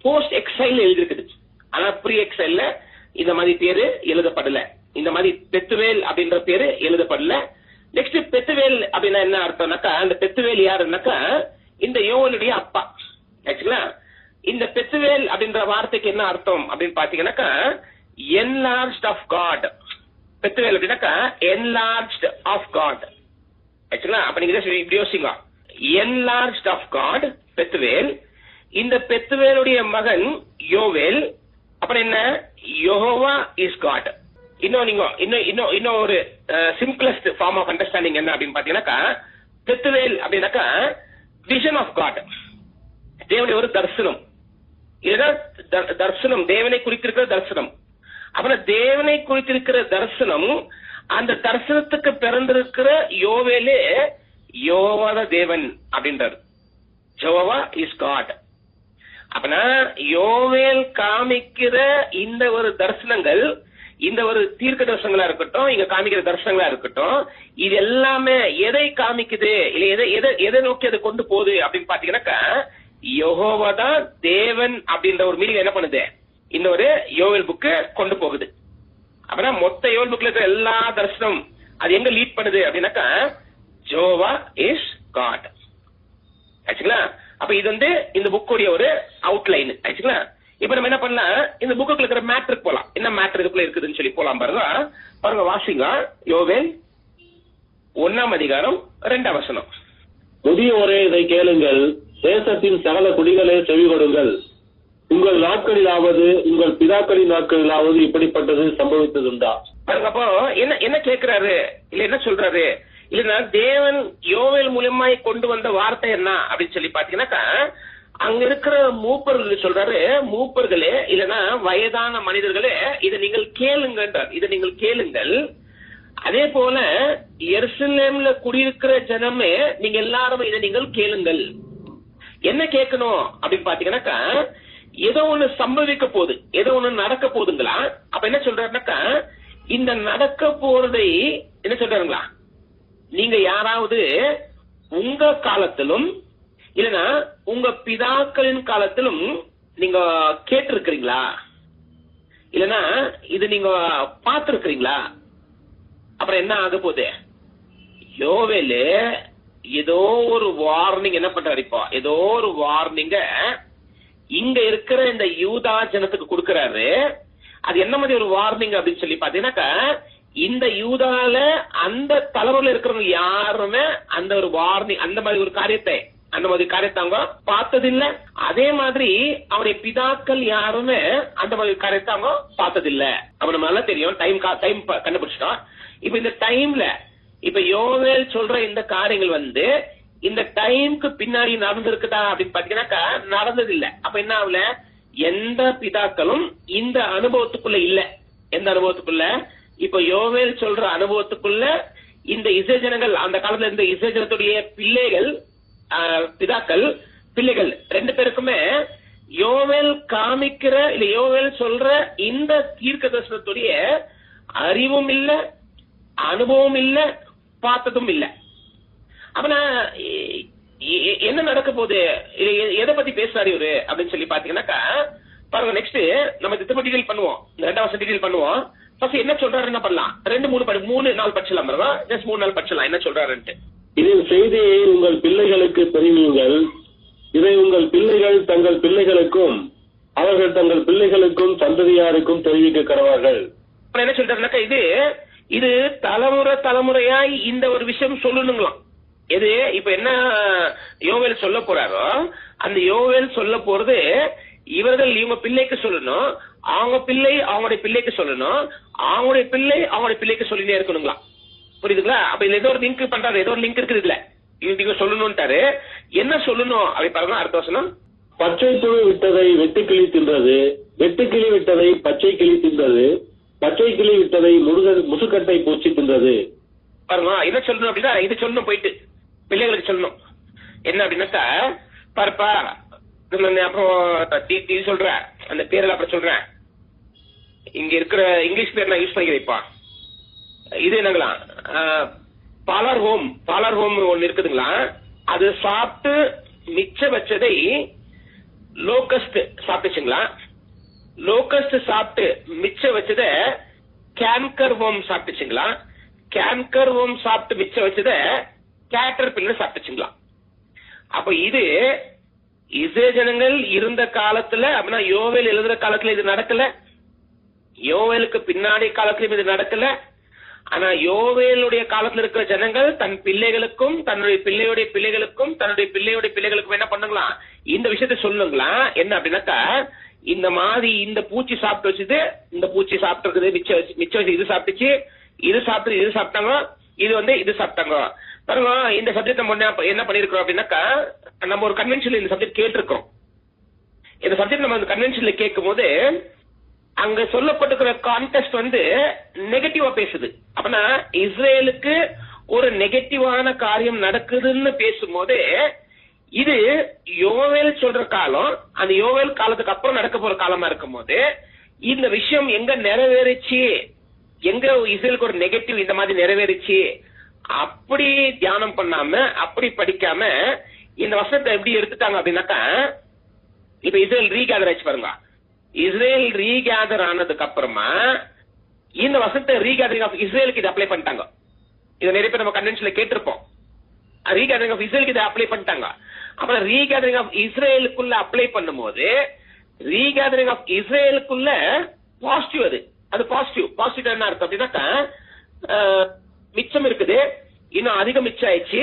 A: போஸ்ட் எக்ஸைல் எழுதி இருக்குது. ஆனா ப்ரீ எக்ஸைல்ல இந்த மாதிரி பேரு எழுதப்படல. இந்த மாதிரி பெத்துவேல் அப்படின்ற பேரு எழுதப்படல. நெக்ஸ்ட் பெத்துவேல் அப்படின்னா என்ன அர்த்தம்னாக்கா அந்த பெத்துவேல் யாருன்னாக்கா இந்த யோவேலுடைய அப்பா ஆக்சுவலா. இந்த பெத்துவேல் அப்படின்ற வார்த்தைக்கு என்ன அர்த்தம் அப்படின்னு பாத்தீங்கன்னாக்கா enlarged of God. பெத்துவேல் அப்படின்னாக்கா enlarged of God ஆக்சுவலா. அப்ப நீங்க இப்படி யோசிங்க, enlarged of God பெத்துவேல். இந்த பெத்துவேலுடைய மகன் யோவேல். அப்புறம் என்ன, யெகோவா இஸ் காட். இன்னும் ஒரு சிம்பிளஸ்ட் ஃபார்ம் ஆஃப் அண்டர்ஸ்டாண்டிங் என்ன அப்படின்னு பாத்தீங்கன்னாக்கா பெத்துவேல் அப்படின்னாக்கா விஷன் ஆஃப் காட், தேவனுடைய ஒரு தரிசனம். இதுதான் தரிசனம், தேவனை குறித்திருக்கிற தரிசனம். அப்புறம் தேவனை குறித்திருக்கிற தரிசனம், அந்த தரிசனத்துக்கு பிறந்திருக்கிற யோவேலே யெகோவா தேவன் அப்படின்றார். Jehovah is God. அப்பனா யோவேல் காமிக்கிற இந்த ஒரு தரிசனங்கள், இந்த ஒரு தீர்க்க தரிசனங்களா இருக்கட்டும், இங்க காமிக்கிற தரிசனங்களா இருக்கட்டும், இது எல்லாமே எதை காமிக்குது இல்ல எதை நோக்கி அதை கொண்டு போகுது அப்படின்னு பாத்தீங்கன்னாக்கா யெகோவா தான் தேவன் அப்படின்ற ஒரு மீனிங் என்ன பண்ணுது இந்த ஒரு யோவேல் புக்கு கொண்டு போகுது. அப்படின்னா மொத்த யோவேல் புக்ல இருக்கிற எல்லா தரிசனம் அது எங்க லீட் பண்ணுது அப்படின்னாக்கா யெகோவா இஸ் காட் ஆக்சுவலா. அப்ப இது இந்த புக்குடைய ஒரு அவுட்லைன் ஆக்சுவலா. இப்ப நம்ம என்ன பண்ணலாம், இந்த புக்குல இருக்கிற மேட்டருக்கு போலாம். என்ன மேட்டர் இதுக்குள்ள இருக்குதுன்னு சொல்லி போலாம். பாருங்க வாசிங்க. யோவேல் 1ஆம் அதிகாரம் 2ஆம் வசனம்.
B: முதியோரே இதை கேளுங்கள், தேசத்தின் சகல குடிகளே செவி கொடுங்கள். உங்கள் நாட்களிலாவது உங்கள் பிதாக்களின் நாட்களிலாவது இப்படிப்பட்டது சம்பவித்ததுண்டா?
A: பாருங்க அப்போ என்ன கேட்கிறாரு இல்ல என்ன சொல்றாரு இல்லன்னா தேவன் யோவேல் மூலமாய் கொண்டு வந்த வார்த்தை என்ன அப்படின்னு சொல்லி பாத்தீங்கன்னாக்கா அங்க இருக்கிற மூப்பர்கள் சொல்றாரு, மூப்பர்களே இல்லன்னா வயதான மனிதர்களே இதை நீங்கள் கேளுங்கன்றார். இதை நீங்கள் கேளுங்கள். அதே போல எருசலேம்ல குடியிருக்கிற ஜனமே நீங்க எல்லாரும் இதை நீங்கள் கேளுங்கள். என்ன கேட்கணும் அப்படின்னு பாத்தீங்கன்னாக்கா, ஏதோ ஒண்ணு சம்பவிக்க போகுது, ஏதோ ஒண்ணு நடக்க போகுதுங்களா. அப்ப என்ன சொல்றாருனாக்கா, இந்த நடக்க போறதை என்ன சொல்றாருங்களா, நீங்க யாராவது உங்க காலத்திலும் இல்லைன்னா உங்க பிதாக்களின் காலத்திலும் நீங்க கேட்டிருக்கிறீங்களா, இல்லைன்னா இது நீங்க பார்த்திருக்கிறீங்களா? அப்புறம் என்ன ஆக போகுது, யோவேலு ஏதோ ஒரு வார்னிங் என்ன பண்றாரு, இப்போ ஏதோ ஒரு வார்னிங்க இங்க இருக்கிற இந்த யூதா ஜனத்துக்கு கொடுக்கறாரு. அது என்ன மாதிரி ஒரு வார்னிங் அப்படின்னு சொல்லி பாத்தீங்கன்னாக்கா, இந்த யூதால அந்த தலைவரில் இருக்கிறவங்க யாருமே அந்த ஒரு வார்னிங் அந்த மாதிரி ஒரு காரியத்தை அவங்க பார்த்ததில்ல. அதே மாதிரி அவருடைய பிதாக்கள் யாருமே அந்த மாதிரி காரியத்தை அவங்க பார்த்ததில்ல. அப்ப நம்ம நல்லா தெரியும், டைம் கண்டுபிடிச்சிட்டோம். இப்ப இந்த டைம்ல இப்ப யோவேல் சொல்ற இந்த காரியங்கள் இந்த டைமுக்கு பின்னாடி நடந்திருக்குதா அப்படின்னு பாத்தீங்கன்னாக்கா நடந்தது இல்ல. அப்ப என்ன ஆகல, எந்த பிதாக்களும் இந்த அனுபவத்துக்குள்ள இல்ல. எந்த அனுபவத்துக்குள்ள, இப்ப யோவேல் சொல்ற அனுபவத்துக்குள்ள இந்த இசைஜனங்கள், அந்த காலத்துல இருந்த இசைஜனத்துடைய பிள்ளைகள், பிதாக்கள் பிள்ளைகள் ரெண்டு பேருக்குமே யோவேல் காமிக்கிற இல்ல யோவேல் சொல்ற இந்த தீர்க்க தரிசனத்துடைய அறிவும் இல்ல, அனுபவம் இல்ல, பார்த்ததும் இல்ல. அப்ப என்ன நடக்க போகுது, எதை பத்தி பேசுறாரு இவரு அப்படின்னு சொல்லி பாத்தீங்கன்னாக்கா பாருங்க. நெக்ஸ்ட் நம்ம திரும்ப டீடைல் பண்ணுவோம், ரெண்டாம் வருஷம் டீடைல் பண்ணுவோம். ஃபர்ஸ்ட் என்ன சொல்றாரு என்ன பண்ணலாம், 2-3 படிச்சலாம். ஜஸ்ட் 3 நாள் படிச்சலாம் என்ன சொல்றாருன்ட்டு.
B: இதன் செய்தியை உங்கள் பிள்ளைகளுக்கு தெரிவியுங்கள், இதை உங்கள் பிள்ளைகள் தங்கள் பிள்ளைகளுக்கும் அவர்கள் தங்கள் பிள்ளைகளுக்கும் சந்ததியாருக்கும் தெரிவிக்க கடவார்கள்.
A: என்ன சொல்றாருனாக்கா, இது தலைமுறையாய் இந்த ஒரு விஷயம் சொல்லணுங்களாம். எது இப்ப என்ன யோவேல் சொல்ல போறாரோ, அந்த யோவேல் சொல்ல போறது இவங்க பிள்ளைக்கு சொல்லணும், அவங்க பிள்ளை அவங்களுடைய பிள்ளைக்கு சொல்லணும், அவங்களுடைய பிள்ளை அவங்களுடைய பிள்ளைக்கு சொல்லிட்டே இருக்கணுங்களாம். புரியுதுங்களா? அப்ப இதுல ஏதோ ஒரு லிங்க் பண்றாரு, ஏதோ ஒரு லிங்க் இருக்குது இதுல, இது சொல்லணும்ட்டாரு. என்ன சொல்லணும் அப்படி பாருங்க. அடுத்த வசனம்,
B: பச்சை புழு விட்டதை வெட்டுக்கிளி தின்றது, வெட்டுக்கிளி விட்டதை பச்சை கிளி தின்றது, பச்சை கிளி விட்டதை முசுக்கட்டை பூச்சி தின்றது.
A: பாருங்க என்ன சொல்லணும் அப்படின்னா, இது சொல்லணும், போயிட்டு பிள்ளைகளுக்கு சொல்லணும். என்ன அப்படின்னாக்கா, பாருப்பா அப்புறம் சொல்ற அந்த பேரில் அப்புறம் சொல்றேன், இங்க இருக்கிற இங்கிலீஷ் பேர் நான் யூஸ் பண்ணிக்கிறேன்ப்பா. இது என்னங்களா, பாலர் ஹோம் ஒன்னு இருக்குதுங்களா, அது சாப்பிட்டு மிச்ச வச்சதை லோகஸ்ட் சாப்பிட்டுச்சுங்களா. லோகஸ்ட் சாப்பிட்டு மிச்ச வச்சத கேன்கர் ஹோம் சாப்பிட்டுச்சுங்களா. கேன்கர் ஹோம் சாப்பிட்டு மிச்ச வச்சத கேட்டர் பில்லர் சாப்பிட்டுச்சுங்களா. அப்ப இது இஸ்ரேல் இருந்த காலத்துல, அப்படின்னா யோவேல் எழுதுற காலத்துல இது நடக்கல, யோவேலுக்கு பின்னாடி காலத்திலும் இது நடக்கல. ஆனா யோவேலுடைய காலத்துல இருக்கிற ஜனங்கள் தன் பிள்ளைகளுக்கும் தன்னுடைய பிள்ளையுடைய பிள்ளைகளுக்கும் தன்னுடைய பிள்ளையுடைய பிள்ளைகளுக்கும் என்ன பண்ணுங்களாம், இந்த விஷயத்த சொல்லுங்களா. என்ன அப்படின்னாக்கா, இந்த மாதிரி இந்த பூச்சி சாப்பிட்டு வச்சுது, இந்த பூச்சி சாப்பிட்டு இருக்குது, மிச்சம் வச்சு இது சாப்பிட்டுச்சு, இது சாப்பிட்டு இது சாப்பிட்டாங்க, இது சாப்பிட்டாங்க. பாருங்க, இந்த சப்ஜெக்ட் நம்ம என்ன பண்ணிருக்கிறோம் அப்படின்னாக்கா, நம்ம ஒரு கன்வென்ஷன்ல இந்த சப்ஜெக்ட் கேட்டிருக்கிறோம். இந்த சப்ஜெக்ட் நம்ம கன்வென்ஷன்ல கேட்கும் போது அங்க சொல்லப்பட்டிருக்கிற கான்டெக்ஸ்ட் நெகட்டிவா பேசுது. அப்பனா இஸ்ரேலுக்கு ஒரு நெகட்டிவான காரியம் நடக்குதுன்னு பேசும்போது, இது யோவேல் சொல்ற காலம், அந்த யோவேல் காலத்துக்கு அப்புறம் நடக்க போற காலமா இருக்கும் போது இந்த விஷயம் எங்க நிறைவேறிச்சு, எங்க இஸ்ரேலுக்கு ஒரு நெகட்டிவ் இந்த மாதிரி நிறைவேறிச்சு அப்படி தியானம் பண்ணாம, அப்படி படிக்காம இந்த வசனத்தை எப்படி எடுத்துட்டாங்க அப்படின்னாக்கா, இப்ப இஸ்ரேல் ரீகேதர் ஆச்சு பாருங்க. இஸ்ரேல் ரீகேதர் ஆனதுக்கு அப்புறமா இந்த வசனத்தை ரீகேதரிங் ஆஃப் இஸ்ரேலுக்கு இதை அப்ளை பண்ணிட்டாங்க. இதை நிறைய பேர் நம்ம கன்வென்ஷன்ல கேட்டிருப்போம். ரீகேதரிங் ஆஃப் இஸ்ரேலுக்கு இதை அப்ளை பண்ணிட்டாங்க. அப்புறம் ரீகேதரிங் ஆஃப் இஸ்ரேலுக்குள்ள அப்ளை பண்ணும்போது, ரீகேதரிங் ஆஃப் இஸ்ரேலுக்குள்ள பாசிட்டிவ், அது பாசிட்டிவ் என்ன அர்த்தம் அப்படின்னாக்கா, மிச்சம் இருக்குது, இன்னும் அதிகம் மிச்சம் ஆயிடுச்சு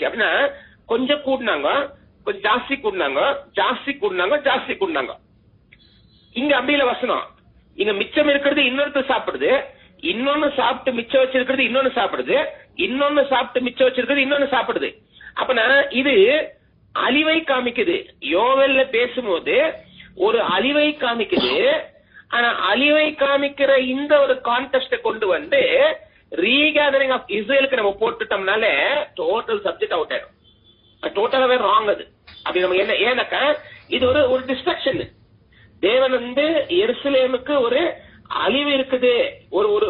A: அப்படின்னா, கொஞ்சம் கூடினாங்க, கொஞ்சம் ஜாஸ்தி கூடினாங்க. இங்க அப்படி இல்ல வசனம். இங்க மிச்சம் இருக்கிறது இன்னொருத்தர் சாப்பிடுது, இன்னொன்னு சாப்பிட்டு மிச்சம் வச்சிருக்கிறது இன்னொன்னு சாப்பிடுது, இன்னொன்னு சாப்பிட்டு மிச்சம் வச்சிருக்கிறது இன்னொன்னு சாப்பிடுது. அப்பனா இது அழிவை காமிக்குது. யோவேல்ல பேசும்போது ஒரு அழிவை காமிக்குது. ஆனா அழிவை காமிக்கிற இந்த ஒரு கான்டெஸ்ட கொண்டு வந்து ரீகேதரிங் ஆஃப் இஸ்ரேலுக்கு நம்ம போட்டுட்டோம்னால டோட்டல் சப்ஜெக்ட் அவுட் ஆயிடும். டோட்டலாவே ராங் அது. அப்படி நம்ம என்ன ஏன்னாக்கா இது ஒரு டிஸ்ட்ரக்ஷன். தேவன் வந்து எருசலேமுக்கு ஒரு அழிவு இருக்குது,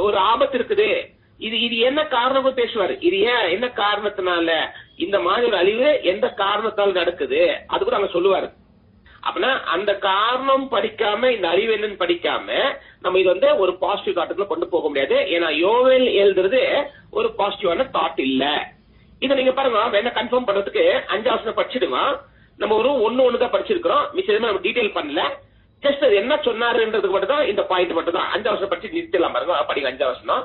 A: ஒரு ஆபத்து இருக்குது. இது என்ன காரணம் பேசுவாரு. இது ஏன் என்ன காரணத்தினால இந்த மாதிரி ஒரு அழிவு எந்த காரணத்தால் நடக்குது அது கூட அங்க சொல்லுவாரு. அப்படின்னா அந்த காரணம் படிக்காம இந்த அழிவு என்னன்னு படிக்காம நம்ம இது வந்து ஒரு பாசிட்டிவ் தாட்டுக்குள்ள கொண்டு போக முடியாது. ஏன்னா யோவேல் எழுதுறது ஒரு பாசிட்டிவான தாட் இல்ல. இதை நீங்க பாருங்க, என்ன கன்ஃபார்ம் பண்றதுக்கு 5 வசனம் படிச்சிடுங்க. நம்ம ஒரு ஒண்ணு தான் படிச்சிருக்கிறோம், மிச்சம் நம்ம டீடைல் பண்ணல. ஜஸ்ட் அது என்ன சொன்னாருன்றதுக்கு மட்டும் தான் இந்த பாயிண்ட் மட்டும் தான் 5 வசனம் படிச்சு நிறுத்தலாம் பாருங்க. படிங்க 5 வசனம்.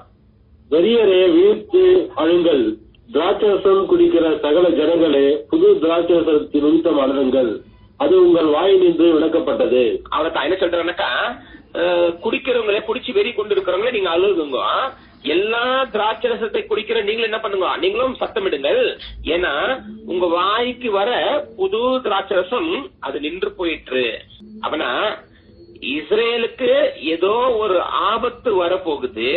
B: வெறியரே வீழ்த்து அழுங்கள், திராட்சரசம் குடிக்கிற சகல ஜனங்களே புது திராட்சரசத்தின் நிமித்தம் அழுங்கள், அது உங்கள் வாய் நின்று விளக்கப்பட்டது.
A: அவரை தான் என்ன சொல்றாங்கன்னாக்கா, குடிக்கிறவங்களே குடிச்சு வெறி கொண்டு இருக்கிறவங்களே நீங்க அழுகுங்க, எல்லா திராட்சரசத்தை குடிக்கிற நீங்களும் என்ன பண்ணுங்க, நீங்களும் சத்தமிடுங்கள். ஏன்னா உங்க வாய்க்கு வர புது திராட்சரசம் அது நின்று போயிற்று. அப்படின்னா இஸ்ரேலுக்கு ஏதோ ஒரு ஆபத்து வரப்போகுது.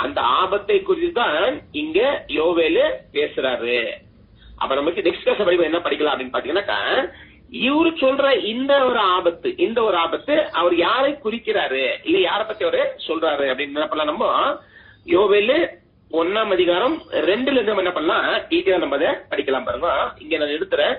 A: அந்த ஆபத்தை குறித்து தான் இங்க யோவேலு பேசுறாரு. அப்ப நமக்கு நெக்ஸ்ட் கிளாஸ் என்ன படிக்கலாம் அப்படின்னு பாத்தீங்கன்னாக்கா, இவரு சொல்ற இந்த ஒரு ஆபத்து அவர் யாரை குறிக்கிறாரு, இல்ல யார பத்தி அவரு சொல்றாரு அப்படின்னு என்ன பண்ணலாம். நம்ம யோவேலு 1 அதிகாரம் 2 நம்ம என்ன பண்ணலாம், டீட்டெயிலா நம்ம அதை படிக்கலாம் பாருங்க. இங்க நான் நிறுத்துறேன்.